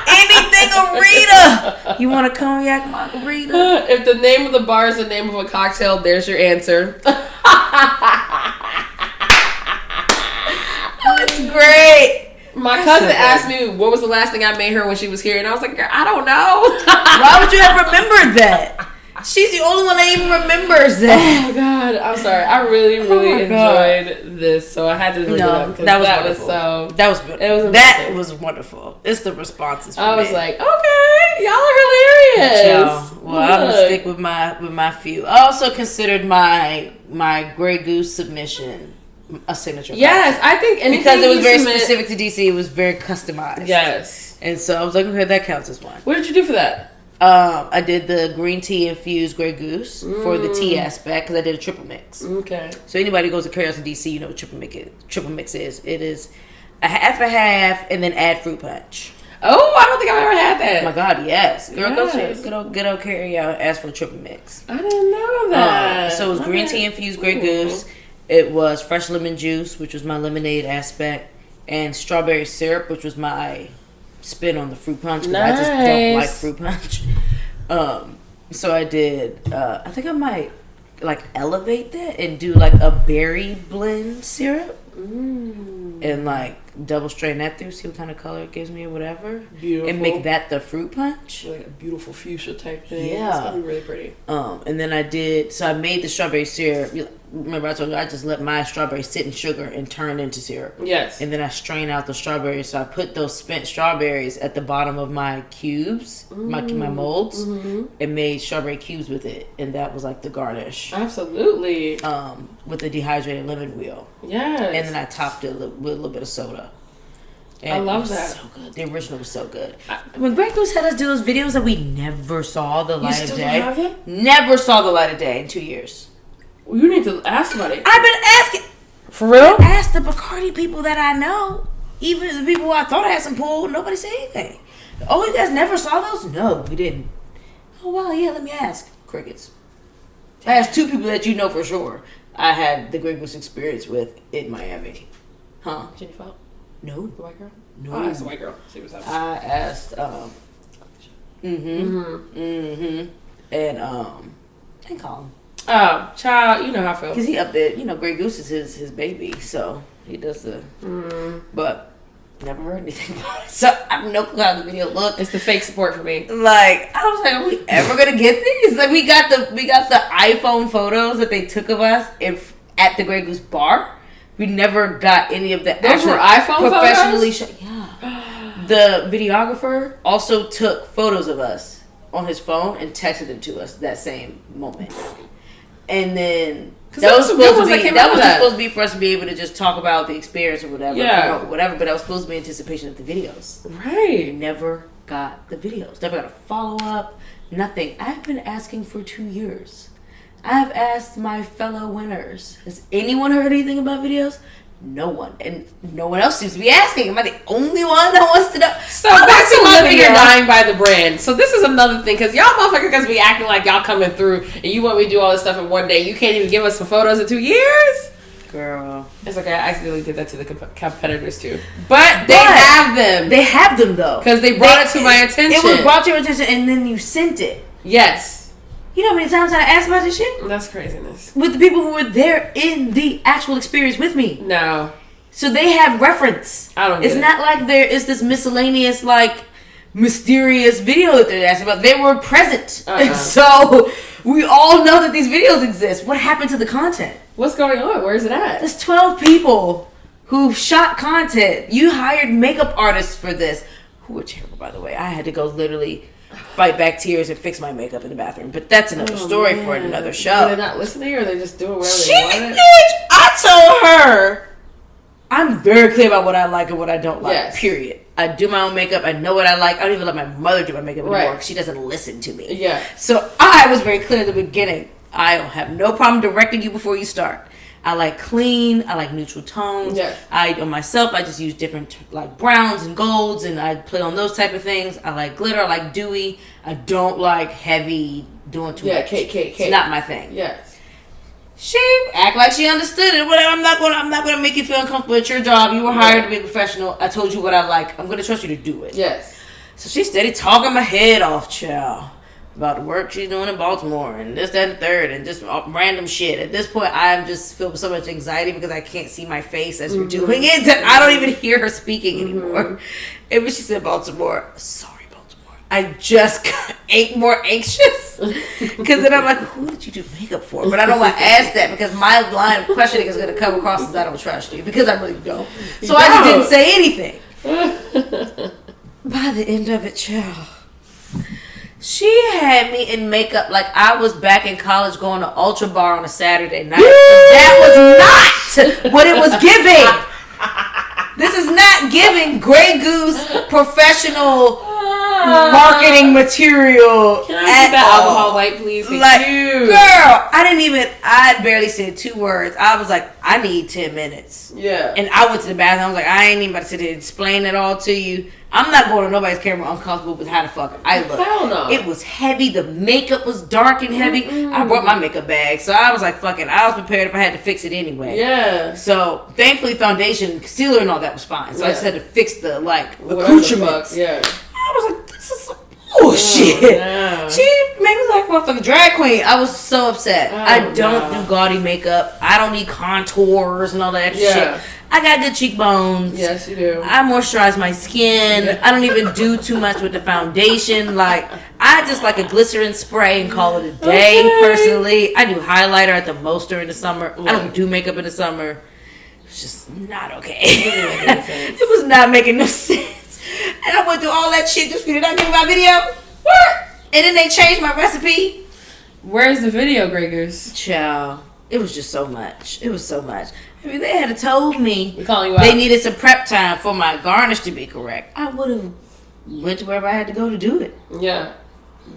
Anything Arita. You want a cognac margarita? If the name of the bar is the name of a cocktail, there's your answer. That's great. My cousin asked me what was the last thing I made her when she was here, and I was like, girl, I don't know. Why would you have remembered that? She's the only one that even remembers that. Oh God, I'm sorry. I really enjoyed this, so I had to bring it up because that was so. That was beautiful. It was that was wonderful. It's the responses. I was like, okay, y'all are hilarious. Well, I'm gonna stick with my few. I also considered my Grey Goose submission a signature. Yes, I think because it was very specific to DC. It was very customized. Yes, and so I was like, okay, that counts as one. What did you do for that? I did the green tea infused Grey Goose for the tea aspect because I did a triple mix. Okay. So anybody who goes to Chaos in DC, you know what triple mix is. It is a half and then add fruit punch. Oh, I don't think I've ever had that. Oh my God, yes. Girl, go to good old carry out and ask for a triple mix. I didn't know that. So it was green tea infused Grey Goose. It was fresh lemon juice, which was my lemonade aspect, and strawberry syrup, which was my spin on the fruit punch because I just don't like fruit punch. So I did. I think I might like elevate that and do like a berry blend syrup and like double strain that through, see what kind of color it gives me or whatever. Beautiful. And make that the fruit punch, like a beautiful fuchsia type thing. Yeah, it's gonna be really pretty. And then I did. So I made the strawberry syrup. Remember I told you I just let my strawberry sit in sugar and turn into syrup. Yes. And then I strain out the strawberries. So I put those spent strawberries at the bottom of my cubes, my molds, and made strawberry cubes with it. And that was like the garnish. Absolutely. With the dehydrated lemon wheel. Yes. And then I topped it with a little bit of soda. And I love that. So good. The original was so good. When Greg Goose had us do those videos that we never saw the light of day. Have them? Never saw the light of day in 2 years. Well, you need to ask somebody. I've been asking. For real? I asked the Bacardi people that I know. Even the people I thought I had some pull, nobody said anything. Oh, you guys never saw those? No, we didn't. Oh, well, yeah, let me ask. Crickets. I asked 2 people that you know for sure I had the Grey Goose experience with in Miami. Huh? Jenny Falk? No. The white girl? No. Oh, I asked the white girl. See what's happening. I asked, and Colin. Oh, child, you know how I feel. Because he up there, Grey Goose is his baby, so he does the... But never heard anything about it. So I have no clue how the video looked. It's the fake support for me. Like, I was like, are we ever going to get these? Like, we got the iPhone photos that they took of us at the Grey Goose bar. We never got any of the Those were iPhone professionally photos? Yeah. The videographer also took photos of us on his phone and texted them to us that same moment. And then that was supposed to be for us to be able to just talk about the experience or whatever. Yeah. Whatever, but that was supposed to be anticipation of the videos. Right. We never got the videos. Never got a follow-up. Nothing. I've been asking for 2 years. I've asked my fellow winners, has anyone heard anything about videos? No one. And no one else seems to be asking. Am I the only one that wants to know? So back to living or dying by the brand. So this is another thing, because y'all motherfuckers be acting like y'all coming through and you want me to do all this stuff in one day. You can't even give us some photos in 2 years? Girl. It's okay. I accidentally did that to the competitors too. But they have them. They have them though. Because they brought it to my attention. It was brought to your attention and then you sent it. Yes. You know how many times I asked about this shit? That's craziness. With the people who were there in the actual experience with me. No. So they have reference. I don't get It's not like there is this miscellaneous, like, mysterious video that they're asking about. They were present. And so we all know that these videos exist. What happened to the content? What's going on? Where is it at? There's 12 people who shot content. You hired makeup artists for this. Who were terrible, by the way. I had to go literally fight back tears and fix my makeup in the bathroom. But that's another story for another show. Are they not listening or are they just doing whatever they want? I told her I'm very clear about what I like and what I don't like. Yes. Period. I do my own makeup. I know what I like. I don't even let my mother do my makeup anymore because she doesn't listen to me. Yeah. So I was very clear at the beginning. I have no problem directing you before you start. I like clean. I like neutral tones. Yeah. On myself, I just use different like browns and golds, and I play on those type of things. I like glitter. I like dewy. I don't like heavy doing too much. Cake. It's not my thing. Yes. She act like she understood it. Whatever. I'm not gonna make you feel uncomfortable. It's your job. You were hired to be a professional. I told you what I like. I'm gonna trust you to do it. Yes. So she steady talking my head off, child. about the work she's doing in Baltimore and this, that, and the third, and just random shit. At this point, I just feel so much anxiety because I can't see my face as we're doing it. I don't even hear her speaking anymore. And when she said Baltimore, sorry, Baltimore, I just got more anxious. Because then I'm like, who did you do makeup for? But I don't want to ask that because my line of questioning is going to come across as I don't trust you, because I really don't. So I just didn't say anything. By the end of it, child, she had me in makeup like I was back in college going to Ultra Bar on a Saturday night. That was not what it was giving. This is not giving Grey Goose professional marketing material. Can I get that alcohol light, please? Like, girl, I barely said 2 words. I was like, I need 10 minutes. Yeah. And I went to the bathroom. I was like, I ain't even about to sit here and explain it all to you. I'm not going on nobody's camera uncomfortable with how the fuck I look. Hell no. It was heavy. The makeup was dark and heavy. I brought my makeup bag. So I was like, fuck it. I was prepared if I had to fix it anyway. Yeah. So thankfully foundation, concealer and all that was fine. So I just had to fix the accoutrements. Yeah. I was like, this is some bullshit. Oh, no. She made me like a motherfucking drag queen. I was so upset. I don't do gaudy makeup. I don't need contours and all that shit. I got good cheekbones. Yes, you do. I moisturize my skin. I don't even do too much with the foundation. Like, I just like a glycerin spray and call it a day, personally. I do highlighter at the most during the summer. I don't do makeup in the summer. It's just not okay. It was not making no sense. And I went through all that shit just for you to not give me my video. What? And then they changed my recipe. Where's the video, Grey Goose? Child. It was just so much. It was so much. I mean, they had told me they needed some prep time for my garnish to be correct. I would have went to wherever I had to go to do it. Yeah.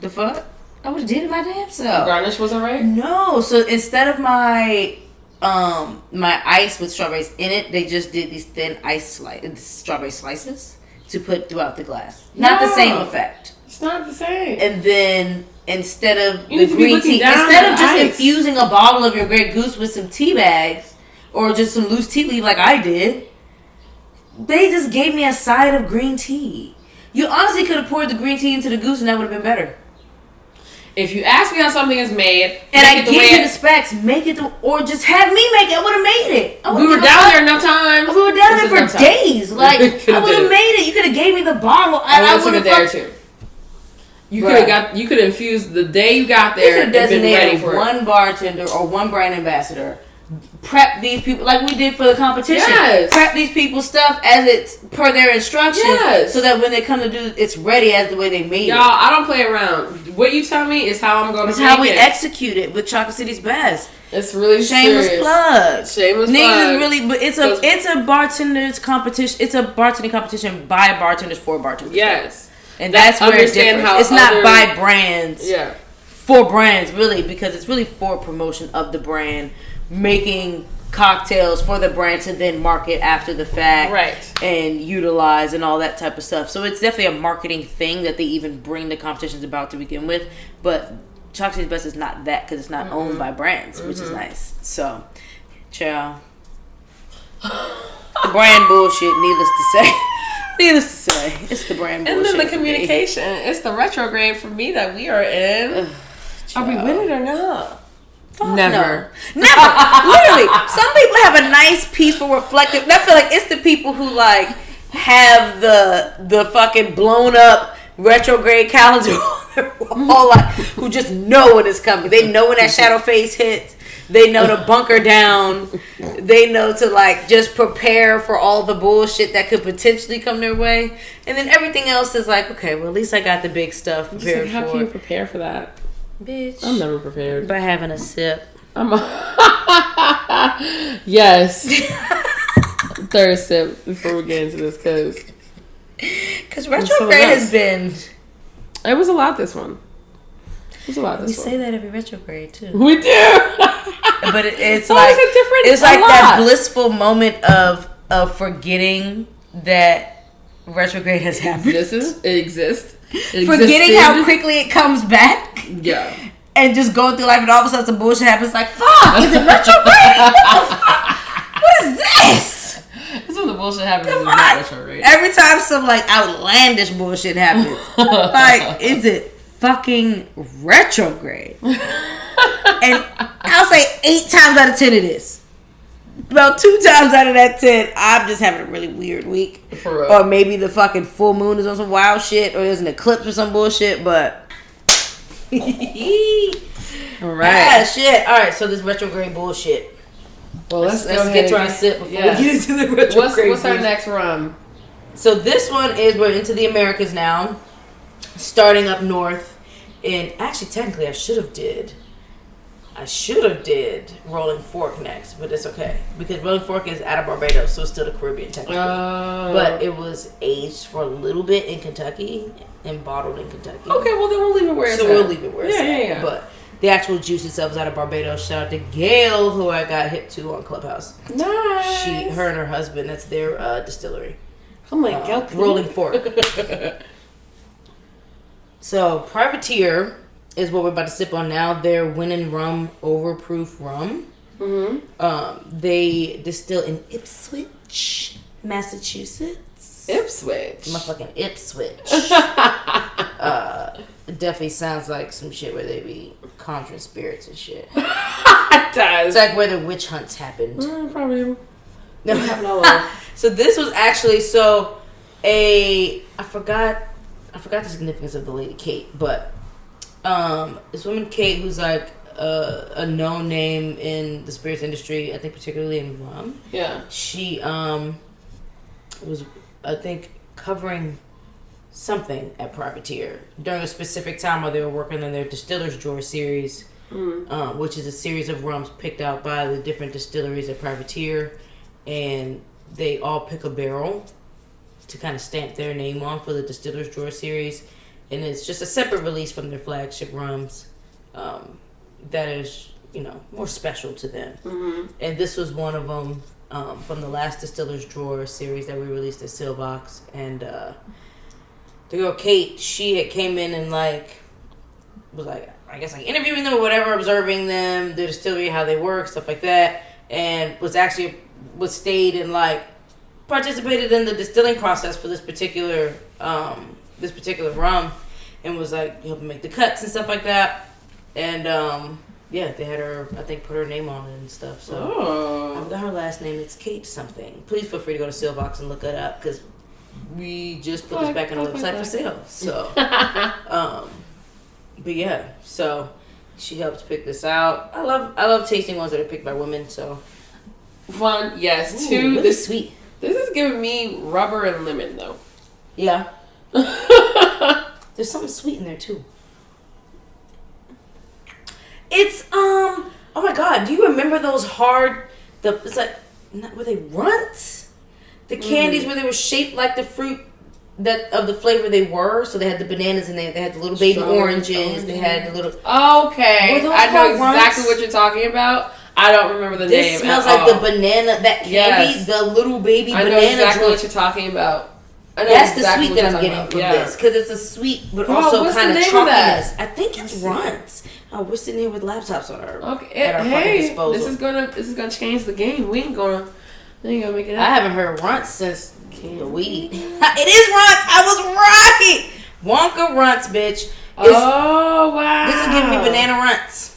The fuck? I would have did it my damn self. The garnish wasn't right? No. So instead of my ice with strawberries in it, they just did these thin strawberry slices to put throughout the glass. Not the same effect. It's not the same. And then instead of the green tea, instead of just infusing a bottle of your Grey Goose with some tea bags or just some loose tea leaf like I did, they just gave me a side of green tea. You honestly could have poured the green tea into the goose and that would have been better. If you ask me how something is made, and I give you the specs, make it, or just have me make it, I would have made it. We were down there enough times. We were down there for days. Like, I would have made it. You could have gave me the bottle. I would have took it there too. You could have infused the day you got there and been ready for one bartender or one brand ambassador. Prep these people like we did for the competition. Yes. Prep these people's stuff as it's per their instructions. Yes. So that when they come to do it's ready as the way they made it. Y'all, I don't play around. What you tell me is how I'm going to make it. It's how we execute it with Chocolate City's Best. It's really shameless serious. Plug. Shameless plug. Niggas is really, but it's a bartender's competition. It's a bartending competition by bartenders for bartenders. Yes. And that's where it's different. It's not by brands. Yeah. For brands, really, because it's really for promotion of the brand, making cocktails for the brand to then market after the fact, right? And utilize and all that type of stuff. So it's definitely a marketing thing that they even bring the competitions about to begin with. But Chocolate City's Best is not that because it's not owned by brands, which is nice. So, ciao. The brand bullshit, needless to say. Needless to say, it's the brand bullshit. And then the communication. It's the retrograde for me that we are in. Are we winning or not? Never. No. Never. Literally. Some people have a nice, peaceful, reflective. I feel like it's the people who like have the fucking blown up retrograde calendar on their wall, like, who just know when it's coming. They know when that shadow phase hits. They know to bunker down. They know to like just prepare for all the bullshit that could potentially come their way. And then everything else is like, okay, well at least I got the big stuff prepared like, how can you prepare for that? Bitch. I'm never prepared. By having a sip. Yes. Third sip before we get into this because retrograde has been. It was a lot this one. It was a lot this one. We say that every retrograde too. We do. But it's like it's like that blissful moment of forgetting that retrograde has happened. It exists. Forgetting how quickly it comes back. Yeah. And just going through life and all of a sudden some bullshit happens like, fuck, is it retrograde? What the fuck? What is this? This is when the bullshit happens. It's not retrograde. Every time some like outlandish bullshit happens. Like, is it fucking retrograde. And I'll say 8 times out of 10 it is. About 2 times out of that 10, I'm just having a really weird week. For real. Or maybe the fucking full moon is on some wild shit, or there's an eclipse or some bullshit, but... Alright. Ah, shit. Alright, so this retrograde bullshit. Well, let's get to our sip before we get into the retrograde. What's our next rum? So this one is, we're into the Americas now. Starting up north. And actually, technically, I should have did Rolling Fork next, but it's okay. Because Rolling Fork is out of Barbados, so it's still the Caribbean technically. But it was aged for a little bit in Kentucky and bottled in Kentucky. Okay, well then we'll leave it where it's at. So we'll leave it where it's at. Yeah. But the actual juice itself is out of Barbados. Shout out to Gail, who I got hit to on Clubhouse. Nice. Her and her husband, that's their distillery. I'm like, Gail, Rolling Fork. So, Privateer is what we're about to sip on now. They're winning rum, overproof rum. Mm-hmm. They distill in Ipswich, Massachusetts. Ipswich? Motherfucking Ipswich. It definitely sounds like some shit where they be conjuring spirits and shit. It does. It's like where the witch hunts happened. Probably. No. So this was actually I forgot the significance of the lady Kate, but this woman Kate, who's like a known name in the spirits industry, I think particularly in rum. Yeah. She was, I think, covering something at Privateer during a specific time while they were working on their Distiller's Drawer series, which is a series of rums picked out by the different distilleries at Privateer, and they all pick a barrel to kind of stamp their name on for the Distiller's Drawer series, and it's just a separate release from their flagship rums that is, more special to them. Mm-hmm. And this was one of them from the last Distiller's Drawer series that we released at Sailbox, and the girl Kate, she had came in and was interviewing them or whatever, observing them, the distillery, how they work, stuff like that, and stayed and participated in the distilling process for this particular rum, and was helping make the cuts and stuff like that, and they had her, I think, put her name on it and stuff. So I forgot her last name. It's Kate something. Please feel free to go to Sailbox and look it up, because we just put this back on the website for sale. So, but yeah, so she helped pick this out. I love tasting ones that are picked by women. So fun, yes. Ooh, really sweet. This is giving me rubber and lemon though. Yeah. There's something sweet in there too. It's oh my god, do you remember those were they runts? The candies where they were shaped like the fruit of the flavor they were. So they had the bananas and they had the little baby oranges. They had the little. Okay, I know exactly what you're talking about. I don't remember the name. This smells like the banana, that candy, the little baby banana. I know exactly what you're talking about. That's the sweet that I'm getting from this, because it's a sweet but also kind of chalkiness. I think it's runts. Oh, we're sitting here with laptops on our fucking disposal. This is gonna change the game. We ain't gonna make it happen. I haven't heard runts since the weed. It is runts. I was right. Wonka runts, bitch. Oh wow! This is giving me banana runts.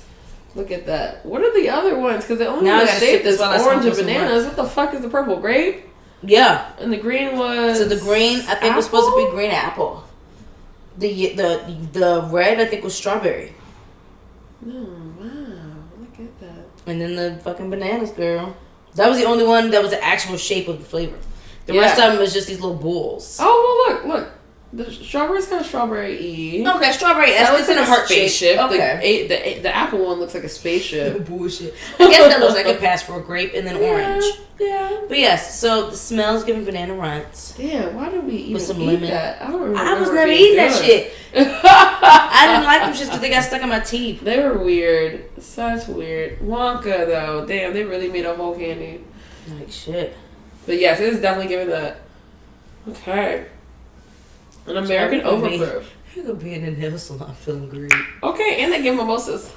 Look at that. What are the other ones? Because they only shape this orange and bananas. What the fuck is the purple? Grape? Yeah. And the green was... So the green, I think, was supposed to be green apple. The red, I think, was strawberry. Oh, wow. Look at that. And then the fucking bananas, girl. That was the only one that was the actual shape of the flavor. The rest of them was just these little balls. Oh, well, look. The strawberry's kind of strawberry-y. Okay, strawberry. That looks like a heart spaceship. Okay. The apple one looks like a spaceship. Bullshit. I guess that looks like a pass for a grape and then orange. Yeah. But yes, so the smell's giving banana runts. Damn, why did we even with some eat lemon? That? I don't remember. I was never eating that shit. I didn't like them shits because they got stuck in my teeth. They were weird. Such weird. Wonka, though. Damn, they really made a whole candy. Like shit. But yes, it is definitely giving that. Okay. An American overproof. You're gonna be in the nail salon feeling great. Okay, and they give mimosas.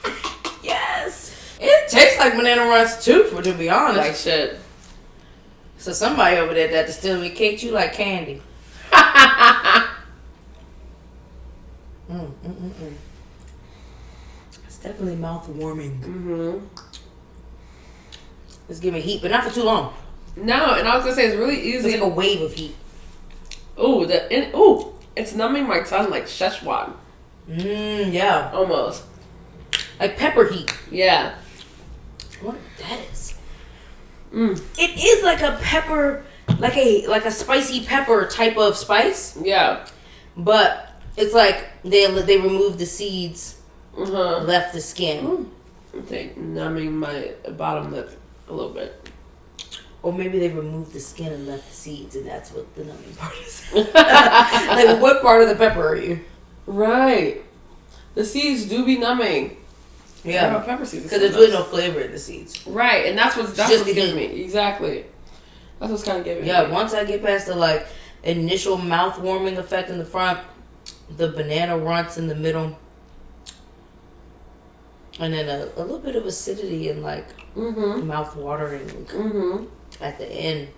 Yes. It tastes like banana runs too, to be honest. Like shit. So somebody over there that distillery cake you like candy. It's definitely mouth warming. Mm-hmm. It's giving heat, but not for too long. No, and I was gonna say it's really easy. It's like a wave of heat. It's numbing my tongue like Szechuan. Yeah. Almost. Like pepper heat. Yeah. What that is? It is like a pepper, like a spicy pepper type of spice. Yeah. But it's like they removed the seeds, left the skin. Okay, numbing my bottom lip a little bit. Or maybe they removed the skin and left the seeds, and that's what the numbing part is. Like, what part of the pepper are you? Right. The seeds do be numbing. Yeah. Pepper seeds. Because there's really no flavor in the seeds. Right, and that's what's giving me. Exactly. That's what's kind of giving me. Yeah, once I get past the, like, initial mouth-warming effect in the front, the banana runts in the middle, and then a little bit of acidity and, like, mouth-watering at the end.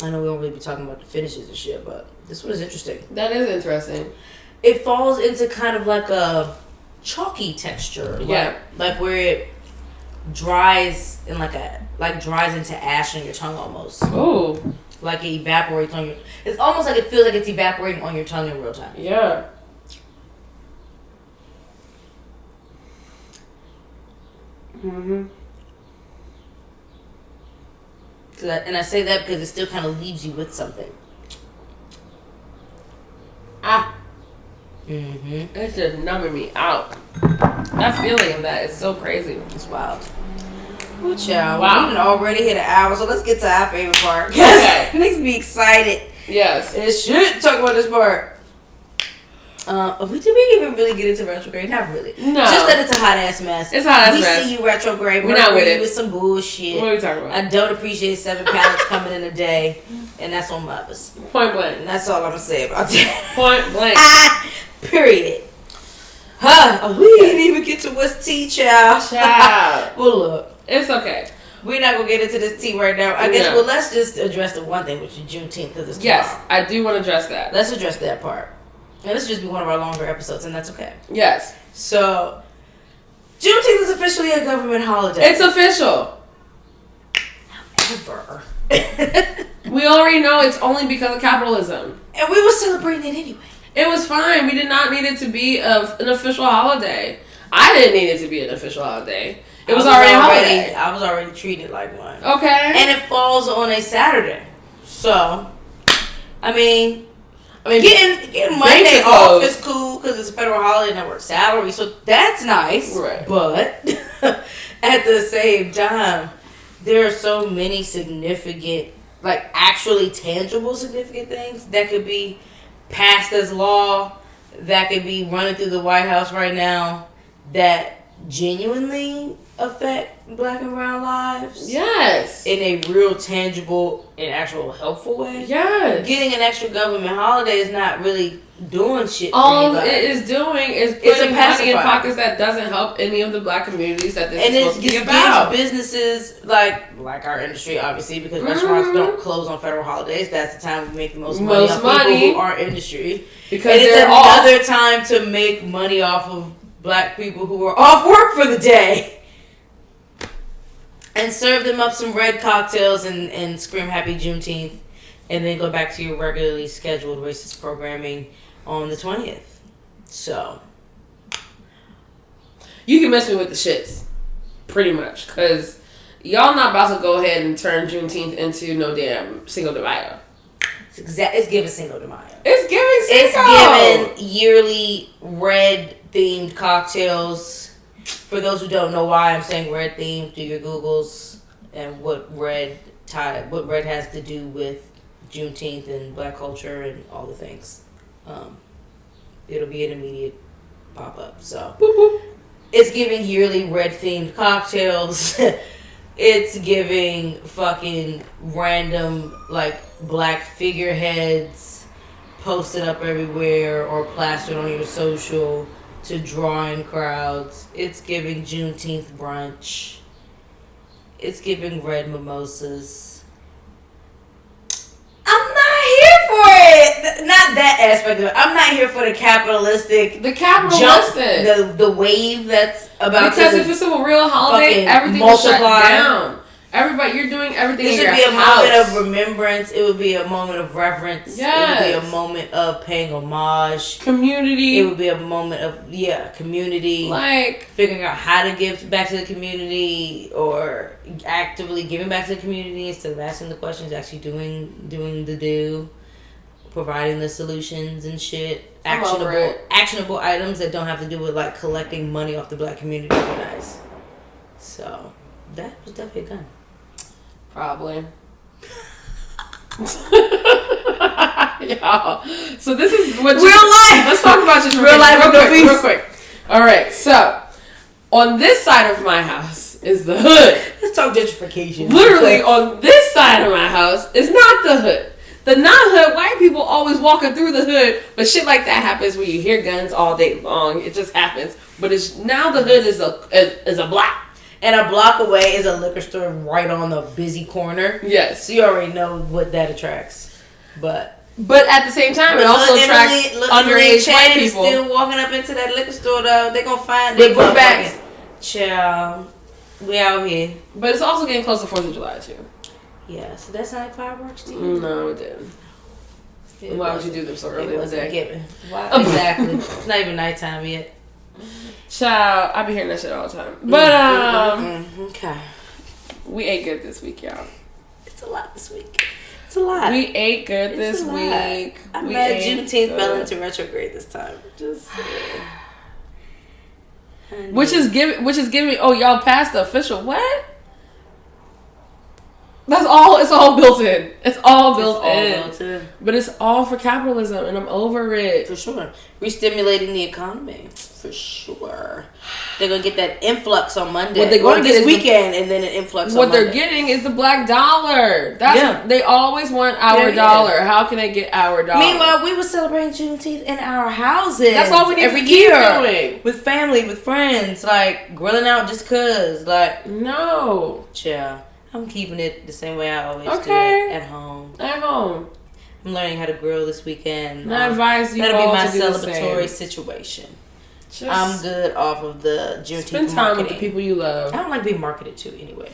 I know we don't really be talking about the finishes and shit, but this one is interesting. That is interesting. It falls into kind of like a chalky texture. Like where it dries in dries into ash on your tongue almost. Oh. Like it evaporates on your... It's almost like it feels like it's evaporating on your tongue in real time. Yeah. And I say that because it still kind of leaves you with something. It's just numbing me out. That feeling of that is so crazy. It's wild. Well, child. Wow. We already hit an hour, so let's get to our favorite part. Okay. It makes me excited. Yes. It should talk about this part. Did we even really get into retrograde? Not really. No. Just that it's a hot ass mess. It's a hot ass mess. We see you retrograde. We're not with it. With some bullshit. What are we talking about? I don't appreciate 7 pallets coming in a day, and that's on mothers. Point blank. And that's all I'm gonna say about that. Point blank. Period. We didn't even get to what's tea, child. Well, look. It's okay. We're not gonna get into this tea right now. I guess. Well, let's just address the one thing, which is Juneteenth, because it's tomorrow. Yes, I do want to address that. Let's address that part. And this will just be one of our longer episodes, and that's okay. Yes. So, Juneteenth is officially a government holiday. It's official. However, we already know it's only because of capitalism. And we were celebrating it anyway. It was fine. We did not need it to be an official holiday. I didn't need it to be an official holiday. It was already a holiday. I was already treated like one. Okay. And it falls on a Saturday. So, I mean, getting Monday off is cool because it's a federal holiday and I work salary, so that's nice. Right. But at the same time, there are so many significant, like actually tangible significant things that could be passed as law, that could be running through the White House right now, that genuinely affect Black and brown lives. Yes. In a real tangible and actual helpful way. Yes. Getting an extra government holiday is not really doing shit for All anybody. it is doing is putting money in pockets that doesn't help any of the Black communities that this is supposed to be about. And it gives businesses like our industry, obviously, because restaurants don't close on federal holidays. That's the time we make the most money off people who are industry. Because and it's another time to make money off of Black people who are off work for the day. And serve them up some red cocktails and scream Happy Juneteenth. And then go back to your regularly scheduled racist programming on the 20th. So. You can mess me with the shits. Pretty much. Because y'all not about to go ahead and turn Juneteenth into no damn Cinco de Mayo. It's giving Cinco de Mayo. It's giving Cinco. It's giving yearly red-themed cocktails. For those who don't know why I'm saying red themed, do your Googles and what red has to do with Juneteenth and Black culture and all the things. It'll be an immediate pop up. So boop, boop. It's giving yearly red themed cocktails. It's giving fucking random like Black figureheads posted up everywhere or plastered on your social to draw in crowds. It's giving Juneteenth brunch. It's giving red mimosas. I'm not here for it. not that aspect of it. I'm not here for the capitalistic jump, the wave that's about because if it's a real holiday, everything will shut down. Everybody, you're doing everything. This would be a moment of remembrance. It would be a moment of reverence. Yes. It would be a moment of paying homage. Community. It would be a moment of community. Like figuring out how to give back to the community, or actively giving back to the community instead of asking the questions. Actually doing the do, providing the solutions and shit. Actionable items that don't have to do with like collecting money off the black community would be nice. So that was definitely a gun. Probably. Y'all. So this is what real life. Let's talk about just real life real quick. All right. So on this side of my house is the hood. Let's talk gentrification. Literally on this side of my house is not the hood. The non-hood white people always walking through the hood, but shit like that happens when you hear guns all day long. It just happens. But it's now the hood is a block. And a block away is a liquor store right on the busy corner. Yes. So you already know what that attracts. But at the same time, it also attracts underage white people. Still walking up into that liquor store, though. They're going to find their book bags. Child. We out here. But it's also getting close to 4th of July, too. Yeah. So that's not fireworks to you? No, it didn't. Why would you do them so early in the day? Why? Exactly. It's not even nighttime yet. Child, I be hearing that shit all the time. But okay, we ate good this week, y'all. It's a lot this week. It's a lot. We ate good this week. I'm glad Juneteenth fell into retrograde this time. Just which is giving. Oh, y'all passed the official what? That's all. It's all built in. It's all built in. But it's all for capitalism, and I'm over it. For sure. Re-stimulating the economy. For sure. They're going to get that influx on Monday. What they're going to get this weekend, and then an influx on Monday. What they're getting is the black dollar. That's what they always want, our dollar. How can they get our dollar? Meanwhile, we were celebrating Juneteenth in our houses. That's all we need every year. Doing. With family, with friends. Like, grilling out just cause. Like, no. Chill. I'm keeping it the same way I always do it. At home. I'm learning how to grill this weekend. I advise you that'll all be my to do celebratory situation. I'm good off of the Juneteenth spend time marketing. With the people you love. I don't like being marketed to anyway.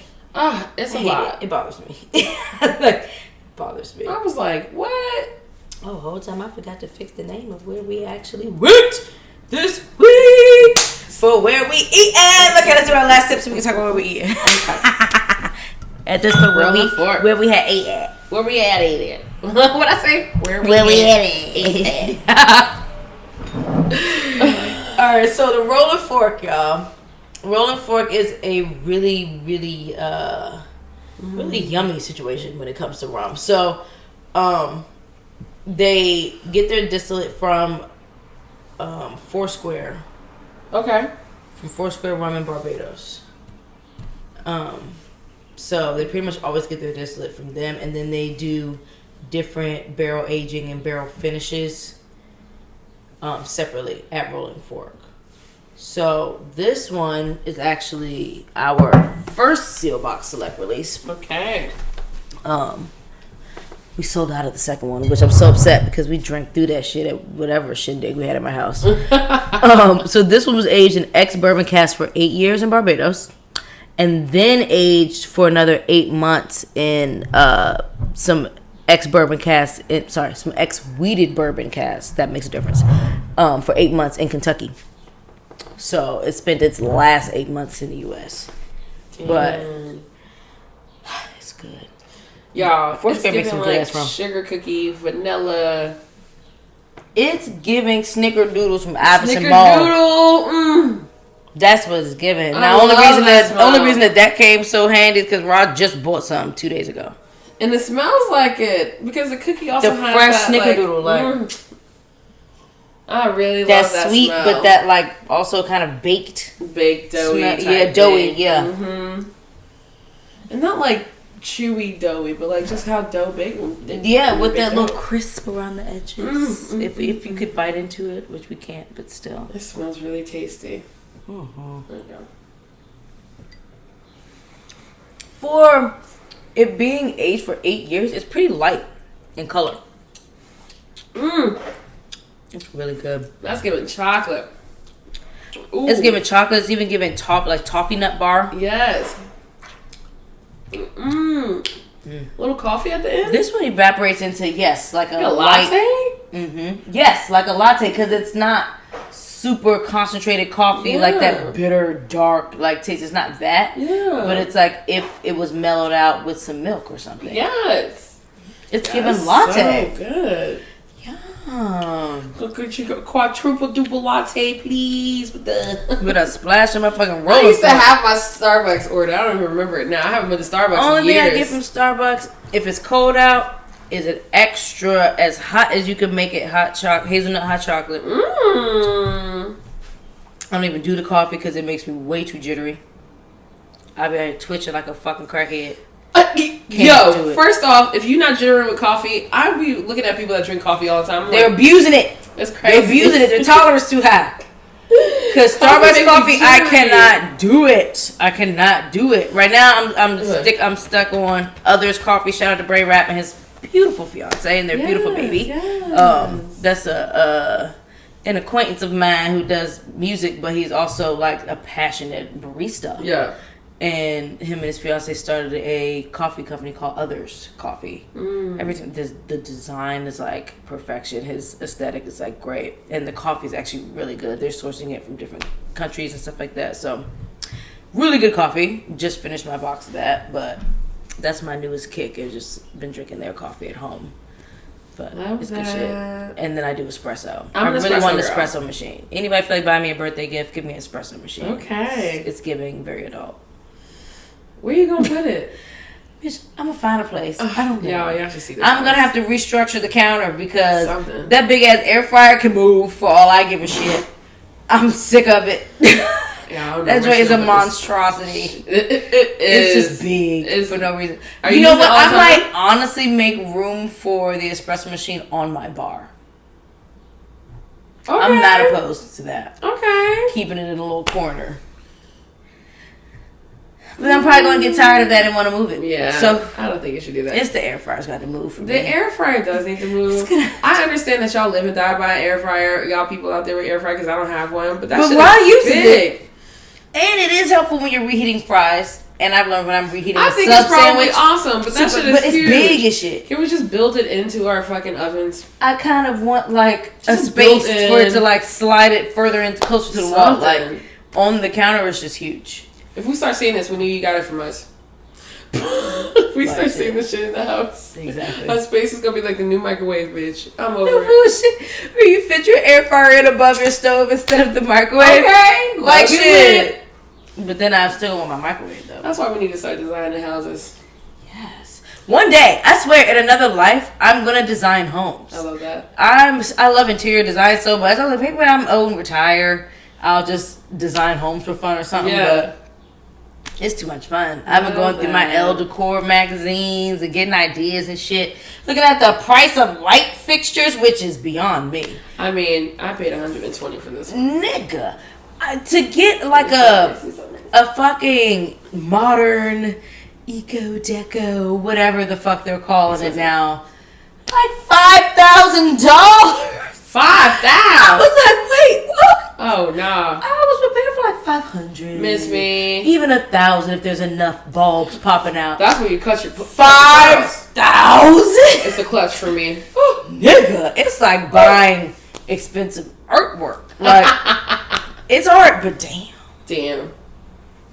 It's a lot. It bothers me. It bothers me. I was like, what? Oh, whole time I forgot to fix the name of where we actually went this week. For where we eat at. Look at us do our last sip so we can talk about where we eat. At this point, where we had ate at. Where we had ate at. What I say? Where we had ate at. Alright, so the Rolling Fork, y'all. Rolling Fork is a really, really, really yummy situation when it comes to rum. So, they get their distillate from Foursquare. Okay. From Foursquare Rum in Barbados. So they pretty much always get their distillate from them, and then they do different barrel aging and barrel finishes separately at Rolling Fork. So this one is actually our first Seal Box Select release. Okay. We sold out of the second one, which I'm so upset because we drank through that shit at whatever shindig we had at my house. So this one was aged in ex-bourbon cask for 8 years in Barbados. And then aged for another 8 months in some ex-bourbon cask. Some ex-wheated bourbon cask. That makes a difference. For 8 months in Kentucky. So it spent its last 8 months in the U.S. But it's good. Y'all, it's giving like sugar cookie, vanilla. It's giving snickerdoodles from Iverson Ball. That's what it's giving. Now, only reason that came so handy is because Rod just bought some 2 days ago, and it smells like it because the cookie also has fresh that, snickerdoodle. I really love that sweet, smell. But that like also kind of baked doughy. Doughy, yeah. Mm-hmm. And not like chewy doughy, but like just how dough baked. Yeah, with that little crisp around the edges. If you could bite into it, which we can't, but still, it smells really tasty. Mm-hmm. There you go. For it being aged for 8 years, it's pretty light in color. It's really good. That's giving chocolate. Ooh. It's giving chocolate. It's even giving toffee nut bar. Yes. Little coffee at the end. This one evaporates into like a latte. Yes, like a latte, because it's not super concentrated coffee like that bitter dark taste. It's not that. Yeah. But it's like if it was mellowed out with some milk or something. Yes. It's giving latte. So good. Quadruple duple latte, please, with a splash of my fucking roller. I used to have my Starbucks order. I don't even remember it now. I haven't been to Starbucks Only in years. thing I get from Starbucks, if it's cold out, is it extra as hot as you can make it hazelnut hot chocolate. I don't even do the coffee because it makes me way too jittery. I be twitching like a fucking crackhead. Yo, first off, if you're not jittering with coffee, I be looking at people that drink coffee all the time. They're abusing it. It's crazy. They're abusing it. Their tolerance too high. Because Starbucks coffee, I cannot do it. I cannot do it. Right now, I'm stuck on Others Coffee. Shout out to Bray Rapp and his beautiful fiance and their beautiful baby. Yes. That's an acquaintance of mine who does music, but he's also like a passionate barista. Yeah. And him and his fiance started a coffee company called Others Coffee. Everything, the design is like perfection. His aesthetic is like great, and the coffee is actually really good. They're sourcing it from different countries and stuff like that. So, really good coffee. Just finished my box of that, but that's my newest kick. I've just been drinking their coffee at home. But it's good shit. And then I do espresso. I really want an espresso machine. Anybody feel like buying me a birthday gift, give me an espresso machine. Okay. It's giving very adult. Where you gonna put it? Bitch, I'm gonna find a place. I don't know. Yeah, you actually see this. I'm gonna have to restructure the counter because that big ass air fryer can move for all I give a shit. I'm sick of it. Yeah, that joint is a monstrosity. It's just big for no reason. You know what? I might honestly make room for the espresso machine on my bar. Okay. I'm not opposed to that. Okay. Keeping it in a little corner. But I'm probably going to get tired of that and want to move it. Yeah. So I don't think you should do that. It's the air fryer's got to move for me. The air fryer does need to move. I understand that y'all live and die by an air fryer. Y'all people out there with air fryer because I don't have one. But that's big. And it is helpful when you're reheating fries. And I've learned when I'm reheating a sub sandwich. I think it's probably awesome. But that shit is But it's huge. big as shit. Can we just build it into our fucking ovens? I kind of want like a space for it to like slide it further into closer to the wall. Like on the counter, it's just huge. If we start seeing this, we knew you got it from us. If we start seeing this shit in the house. Exactly. Our space is going to be like the new microwave, bitch. I'm over it. Bullshit. Where you fit your air fryer in above your stove instead of the microwave. Okay. Like shit. But then I still want my microwave, though. That's why we need to start designing houses. Yes. One day, I swear, in another life, I'm going to design homes. I love that. I love interior design so much. I was like, maybe when I'm old and retire, I'll just design homes for fun or something. Yeah. But it's too much fun. I've been going through my Elle Decor magazines and getting ideas and shit. Looking at the price of light fixtures, which is beyond me. I mean, I paid $120 for this one. Nigga. To get like a fucking modern eco-deco, whatever the fuck they're calling it now, like $5,000. $5,000? I was like, wait, what? Oh, nah. I was prepared for like $500. Miss me. Even $1,000 if there's enough bulbs popping out. That's when you cut your $5,000. It's a clutch for me. Nigga, it's like buying expensive artwork. Like, it's art, but damn.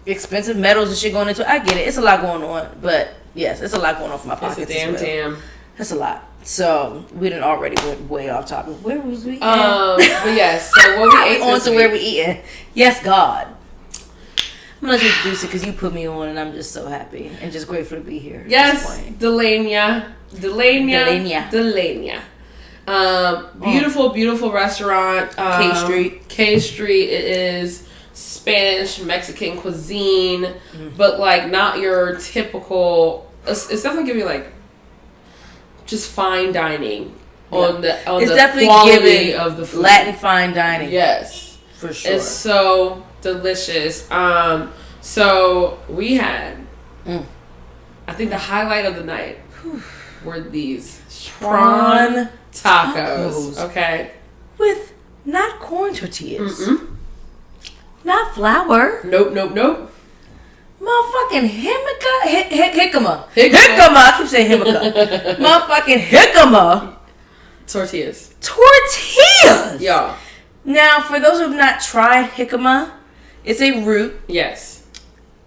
Expensive metals and shit going into it. I get it. It's a lot going on, but yes, it's a lot going on for my pockets. It's a damn. That's a lot. So we done already went way off topic. Where was we? But yes. So what we ate on to where we eating. Yes, God. I'm gonna let you introduce it because you put me on, and I'm just so happy and just grateful to be here. Yes, DLeña. Beautiful restaurant. K Street. It is Spanish Mexican cuisine, but like not your typical. It's definitely giving you like just fine dining on the definitely quality of the food. Latin fine dining. Yes, for sure. It's so delicious. So we had, I think the highlight of the night were these prawn tacos. Okay. With not corn tortillas. Not flour. Nope. Motherfucking jicama. I keep saying jicama. Motherfucking jicama. Tortillas. Yeah. Now, for those who have not tried jicama, it's a root. Yes.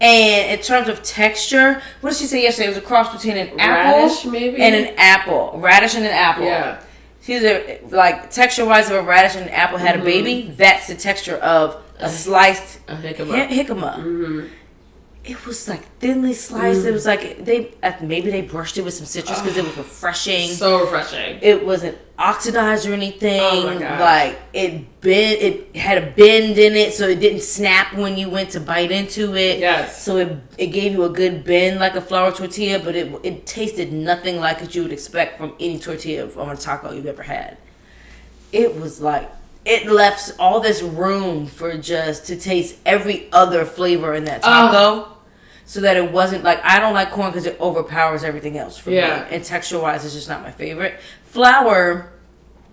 And in terms of texture, what did she say yesterday? It was a cross between an apple radish, maybe? And an apple. Radish and an apple. Yeah. She's like texture-wise, if a radish and an apple had a baby, that's the texture of a sliced jicama. It was like thinly sliced. It was like maybe they brushed it with some citrus because it was refreshing. So refreshing. It wasn't oxidized or anything. Oh my gosh. Like it had a bend in it, so it didn't snap when you went to bite into it. Yes. So it gave you a good bend like a flour tortilla, but it tasted nothing like what you would expect from any tortilla on a taco you've ever had. It was like it left all this room for just to taste every other flavor in that taco. So that it wasn't like, I don't like corn because it overpowers everything else for me. And texture wise, it's just not my favorite. Flour,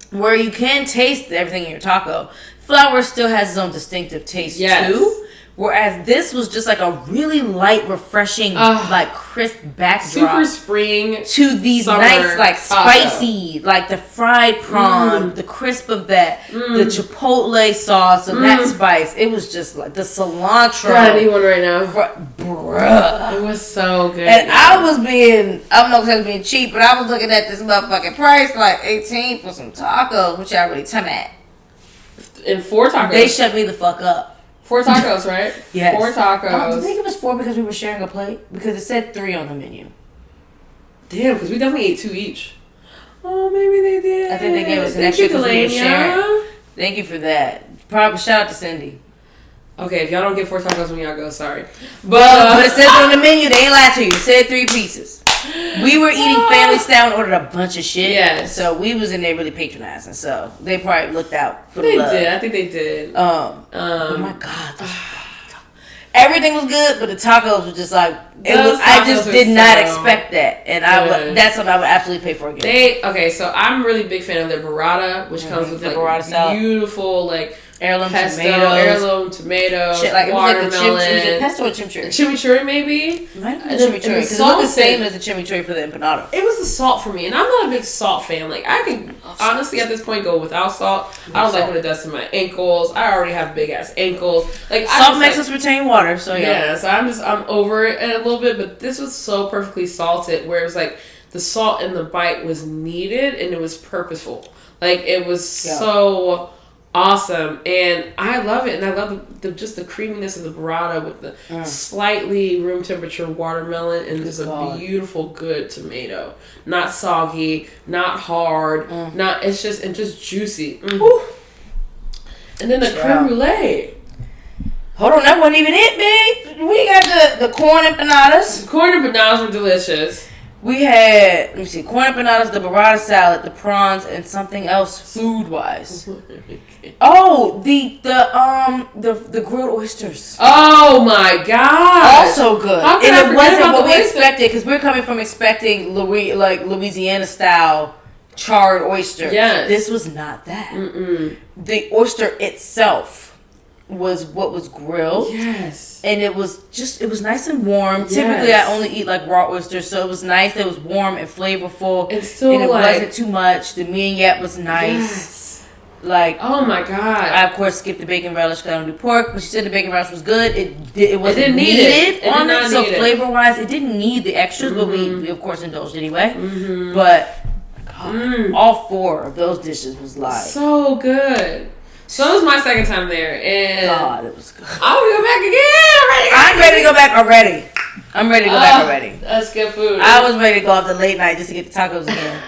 where you can taste everything in your taco, flour still has its own distinctive taste too. Whereas this was just like a really light, refreshing, like crisp backdrop. Super spring to these nice, like spicy, like the fried prawn, the crisp of that, the chipotle sauce of that spice. It was just like the cilantro. I need one right now. Bruh. It was so good. And I'm not going to say being cheap, but I was looking at this motherfucking price, like $18 for some tacos, which I really time at. And 4 tacos. They shut me the fuck up. 4 tacos, right? Yes. 4 tacos. I think it was 4 because we were sharing a plate. Because it said 3 on the menu. Damn, because we definitely ate 2 each. Oh, maybe they did. I think they gave us an extra because we were sharing. Thank you for that. Probably shout out to Cindy. Okay, if y'all don't get 4 tacos when y'all go, sorry. But it says on the menu, they ain't lied to you. It said 3 pieces. We were eating family style and ordered a bunch of shit. Yes. So we was in there really patronizing. So they probably looked out for the love. They did. I think they did. Oh my God. Everything was good, but the tacos were just like I just did not expect that, and that's something I would absolutely pay for again. So I'm a really big fan of their burrata, which comes with like burrata salad. Beautiful like heirloom pesto, tomatoes, heirloom tomatoes, shit, like watermelon, it was like the pesto or chimchurri. Chimichurri maybe. Might have been chimichurri because it looked the same as the chimichurri for the empanada. It was the salt for me, and I'm not a big salt fan. Like I can honestly at this point go without salt. I don't like what it does to my ankles. I already have big ass ankles. Like salt makes us retain water, so yeah. So I'm over it a little bit, but this was so perfectly salted where it was like the salt in the bite was needed and it was purposeful. Like it was so awesome, and I love it, and I love just the creaminess of the burrata with the slightly room temperature watermelon and just a beautiful good tomato, not soggy, not hard, it's just juicy. And then the creme brulee. Hold on, that wasn't even it, babe. We got the corn empanadas. The corn empanadas were delicious. We had, let me see, corn empanadas, the burrata salad, the prawns, and something else food-wise. Oh, the grilled oysters. Oh my god! Also good. How can and I it wasn't what we oysters? expected because we're coming from expecting Louisiana style charred oyster. Yes. This was not that. The oyster itself was what was grilled. Yes. And it was nice and warm. Yes. Typically I only eat like raw oysters, so it was nice. It was warm and flavorful. It's still and it wasn't too much. The mignonette was nice. Yes. Like, oh my god! I of course skipped the bacon relish because I don't do pork, but she said the bacon relish was good. It wasn't need needed it. on it, so flavor wise, it didn't need the extras, but we of course indulged anyway. But God, all 4 of those dishes was like so good. So it was my second time there, and God, it was good. I want to go back again. I'm ready to go back already. I'm ready to go back already. That's good food. I was ready to go off the late night just to get the tacos again.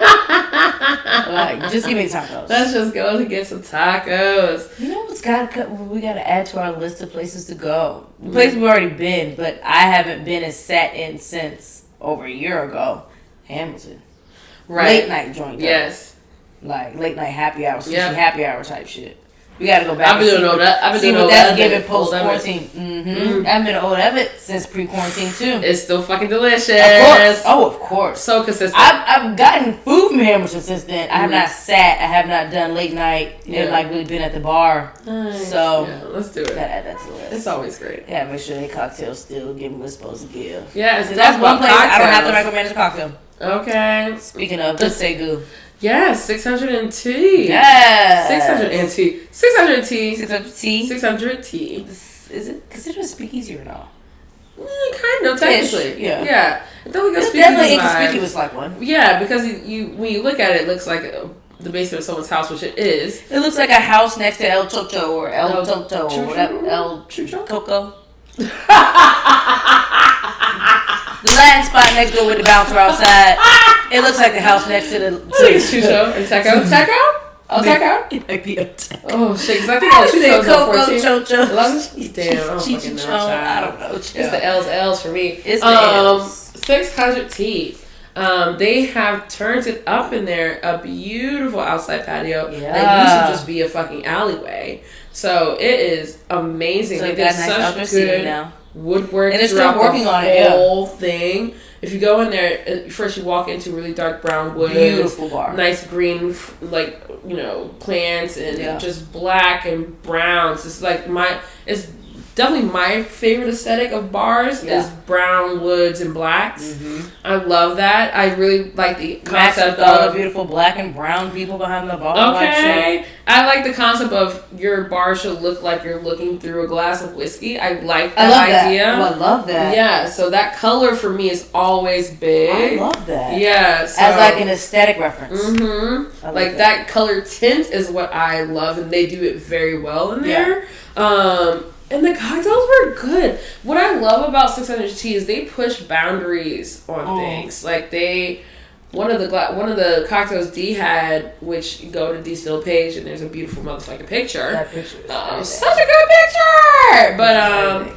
Like, just give me tacos. Let's just go to get some tacos. You know we gotta add to our list of places to go. The place we've already been, but I haven't been and sat in since over a year ago. Hamilton. Right. Late night joint. Yes. Like late night happy hour, sushi happy hour type shit. We gotta go back. I've been doing all that. I've been doing all that's that. given post quarantine. I've been Old Ebbet since pre quarantine too. It's still fucking delicious. Of course. Oh, of course. So consistent. I've gotten food from Hamilton since then. I have not sat. I have not done late night and like really been at the bar. Nice. So let's do it. Gotta add that to the list. It's always great. Yeah, make sure they cocktails still give me what's supposed to give. Yeah, that's one place I don't have to micromanage a cocktail. Okay. Speaking of, let's say good. Yeah, 600 tea. Yeah. 600 tea. 600 tea. 600 tea. 600 tea. Is it considered a speakeasy or no? Kind of, technically. Yeah. Yeah. It's definitely inconspicuous like one. Yeah, because you when you look at it, it looks like the basement of someone's house, which it is. It looks like a house next to El Chocho or El Toto or whatever. El Coco. The Latin spot next door with the bouncer outside. It looks like the house next to the Chucho and Teco. Teco? Oh, Teco? It might be a Teco. Oh, shit, because I think I was Coco, Chocho. Damn, I don't fucking know. I don't know. It's the L's for me. It's the L's. 600 tea. They have turned it up in there, a beautiful outside patio that used to just be a fucking alleyway. So it is amazing. So they did such good woodwork, and they're still working on the whole thing. If you go in there, first you walk into really dark brown wood, beautiful bar, nice green, plants and just black and browns. It's like it's definitely my favorite aesthetic of bars is brown woods and blacks. Mm-hmm. I love that. I really like the concept of all the beautiful black and brown people behind the bar. Okay, I like the concept of your bar should look like you're looking through a glass of whiskey. I like that idea. I love that. Yeah, so that color for me is always big. I love that. Yeah, so, as like an aesthetic reference. Mm-hmm. Like that color tint is what I love, and they do it very well in there. Yeah. And the cocktails were good. What I love about 600 Tea is they push boundaries on things. Like one of the cocktails D had, which you go to D's Still page and there's a beautiful motherfucking picture. That picture is such a good picture. But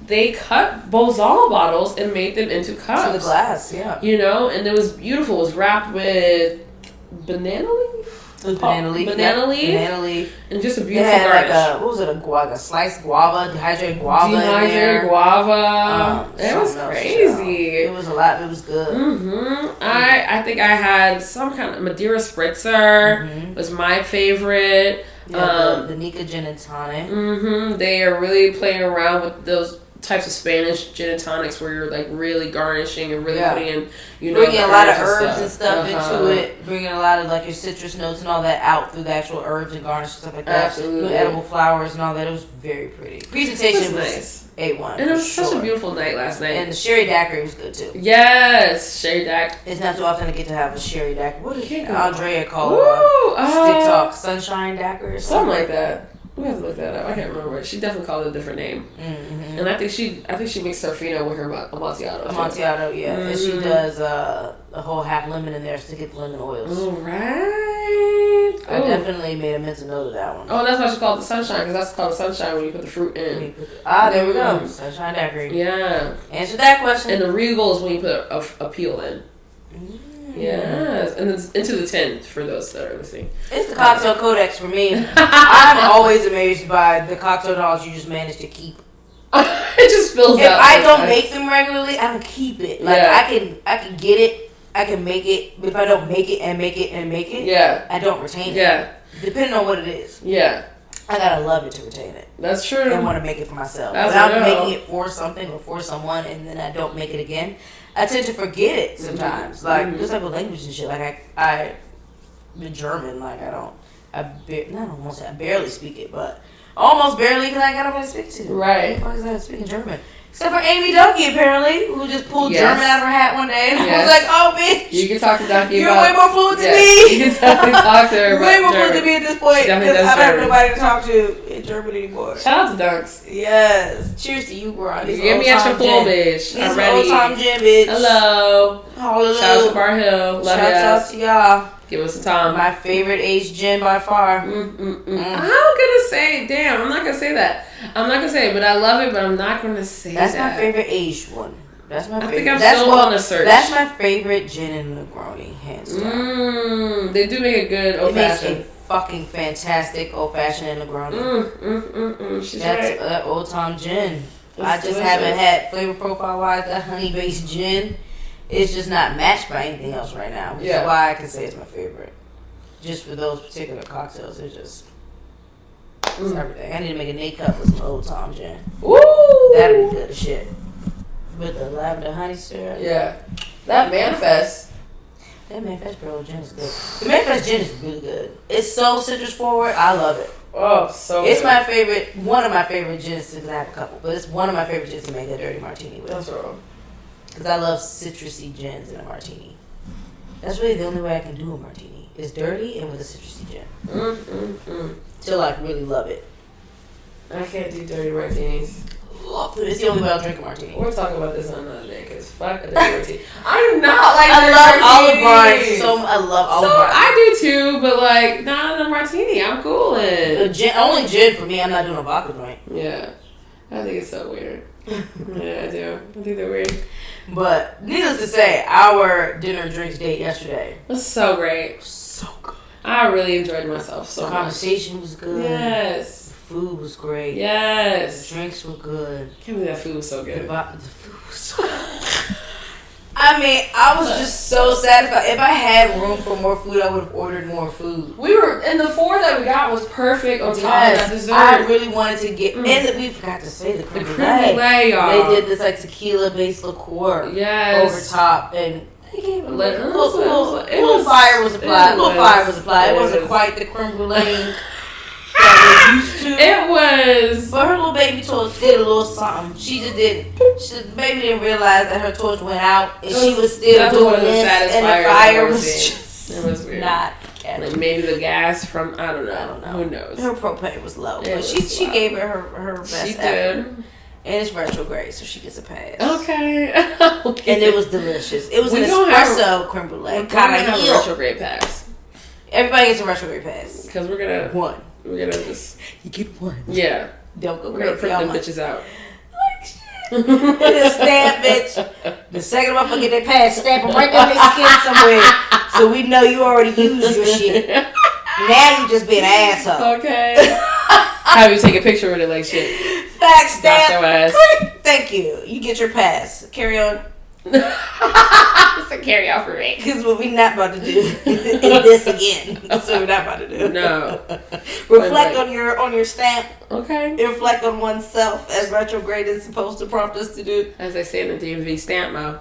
they cut Bozal bottles and made them into cups. To the glass, yeah. And it was beautiful. It was wrapped with banana leaf. Banana leaf, and just a beautiful garnish. What was it? A sliced guava, dehydrated guava. It was crazy. It was a lot. It was good. Mm-hmm. I think I had some kind of Madeira spritzer. Mm-hmm. Was my favorite. Yeah, the Nika gin and tonic. Mm-hmm. They are really playing around with those types of Spanish gin and tonics where you're like really garnishing and really putting in, bringing a lot of herbs and stuff into it, bringing a lot of like your citrus notes and all that out through the actual herbs and garnish and stuff like that. Absolutely, edible flowers and all that. It was very pretty. Presentation was nice. A1. And it was such a beautiful night last night. And the sherry daiquiri was good too. Yes, sherry daiquiri. It's not too often to get to have a sherry daiquiri. What did Andrea call it? Stick Talk Sunshine daiquiri or something like that. We have to look that up. I can't remember. She definitely called it a different name. Mm-hmm. And I think she makes Surfino with her Amontillado. Amontillado, yeah. Mm-hmm. And she does a whole half lemon in there to get the lemon oils. All right. I definitely made a mental note of that one. Oh, that's why she called it the Sunshine, because that's called the Sunshine when you put the fruit in. There we go. Sunshine daiquiri. Yeah. Answer that question. And the Regal is when you put a peel in. Mm. Yes, and it's into the 10 for those that are listening. It's the cocktail codex for me. I'm always amazed by the cocktail knowledge you just managed to keep. It just spills out. If I don't make them regularly, I don't keep it. Like I can get it, I can make it. But if I don't make it, I don't retain it. Yeah, depending on what it is. Yeah, I gotta love it to retain it. That's true. And want to make it for myself. But I'm making it for something or for someone, and then I don't make it again. I tend to forget it sometimes, just like with language and shit. Like I in German, like I don't want to say I barely speak it, but almost barely because I got nobody to speak to. Right. Why is I speaking German? Except for Amy Ducky, apparently, who just pulled German out of her hat one day, and I was like, "Oh, bitch, you can talk to Ducky. You're way more fluent than me. You can definitely talk to her. Way more fluent than me at this point because I don't have nobody to talk to in German anymore." Shout out to Dunks. Yes. Cheers to you, bro. Give me at your full, bitch. I'm ready. Old time gin, bitch. Hello. Hello. Shout out to Bar Hill. Love Shout out to y'all. Give us a time. My favorite aged gin by far. I'm gonna say, damn, I'm not gonna say that. I'm not gonna say it, but I love it, but I'm not gonna say that's that. That's my favorite aged one. That's my favorite. I think I'm still on the search. That's my favorite gin and Negroni, hands down. They do make a good old fashioned. It makes a fucking fantastic old fashioned and Negroni. She's That's right. Old Tom gin. It's I just delicious. haven't had flavor profile wise that honey based gin. It's just not matched by anything else right now, which is why I can say it's my favorite. Just for those particular cocktails, it's just it's everything. I need to make a Nate cup with some Old Tom gin. Woo! That'd be good as shit. With the lavender honey syrup. Yeah. That Manifest. That Manifest Barrel gin is good. The Manifest gin is really good. It's so citrus forward. I love it. Oh, so It's good. my favorite, one of my favorite gins, because I have a couple, but it's one of my favorite gins to make a dirty martini with. That's wrong. Because I love citrusy gins in a martini. That's really the only way I can do a martini. Is dirty and with a citrusy gin. Till I really love it. I can't do dirty martinis. Love it. It's the only way I'll drink a martini. We'll talk about this on another day, because fuck a dirty martini. I do not like I dirty love olive martinis. wine. I love olive So wine. I do too, but like, not in a martini. I'm cool in. Only gin for me. I'm not doing a vodka joint. Yeah. I think it's so weird. Yeah, I do. I think they're weird. But needless to say, our dinner drinks date yesterday It was so great. so good. I really enjoyed myself so The much. conversation was good. Yes. The food was great. Yes. The drinks were good. Can't believe that food was so The good. food was so good. I mean, I was just so satisfied. If I had room for more food, I would have ordered more food. We were, and the 4 that we got was perfect on top of that dessert. I really wanted to get, and we forgot to say the creme brulee, y'all. They did this like tequila-based liqueur Yes. over top, and they gave it a It little was- fire was applied. it A little was- fire was applied. It it wasn't was- quite the creme brulee that we're used to. It was. But her little baby torch did a little something. She just didn't. The baby didn't realize that her torch went out, and she was still That's doing one of the this, saddest and the fires I've fire ever was seen. just It was weird. not catching. Like maybe the gas from I don't know. I don't know. Who knows? Her propane was low, It but was she low. gave it her best She effort. did. And it's retrograde, so she gets a pass. Okay. And it was delicious. It was We an don't have espresso creme brulee. We're Kind gonna of have a heel. retrograde pass Everybody gets a retrograde pass. because we're gonna just You get one. yeah. Don't go We're gonna crazy. print I'm them like, bitches out. This stamp, bitch. The second motherfucker get that pass, stamp them right down their skin somewhere, so we know you already used your shit. Now you just be an asshole. Okay. Have you take a picture with it like shit? Fact Knock stamp. your ass. Click. Thank you. You get your pass. Carry on. It's a carry out for me. Because what we not about to do is this again. That's what we're not about to do. No. Reflect on your stamp. Okay. Reflect on oneself as retrograde is supposed to prompt us to do. As they say in the DMV stamp mode.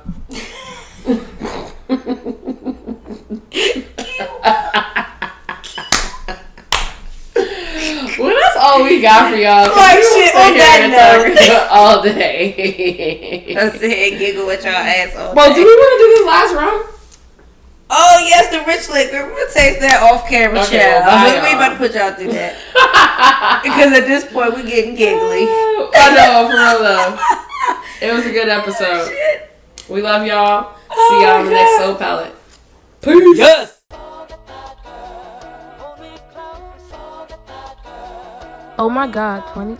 Well, that's all we got for y'all. Like We will shit, sit on here that and talk all day. Let's sit here and giggle at y'all asshole. Well, do we want to do this last round? Oh yes, the rich liquor. We'll taste that off camera, Okay, child. well, bye, We ain't y'all. about to put y'all through that because at this point we're getting giggly. I know, for real though. It was a good episode. Shit. We love y'all. Oh See y'all my on the next God. Soul Palate. Peace. Yes. Oh my God, 20.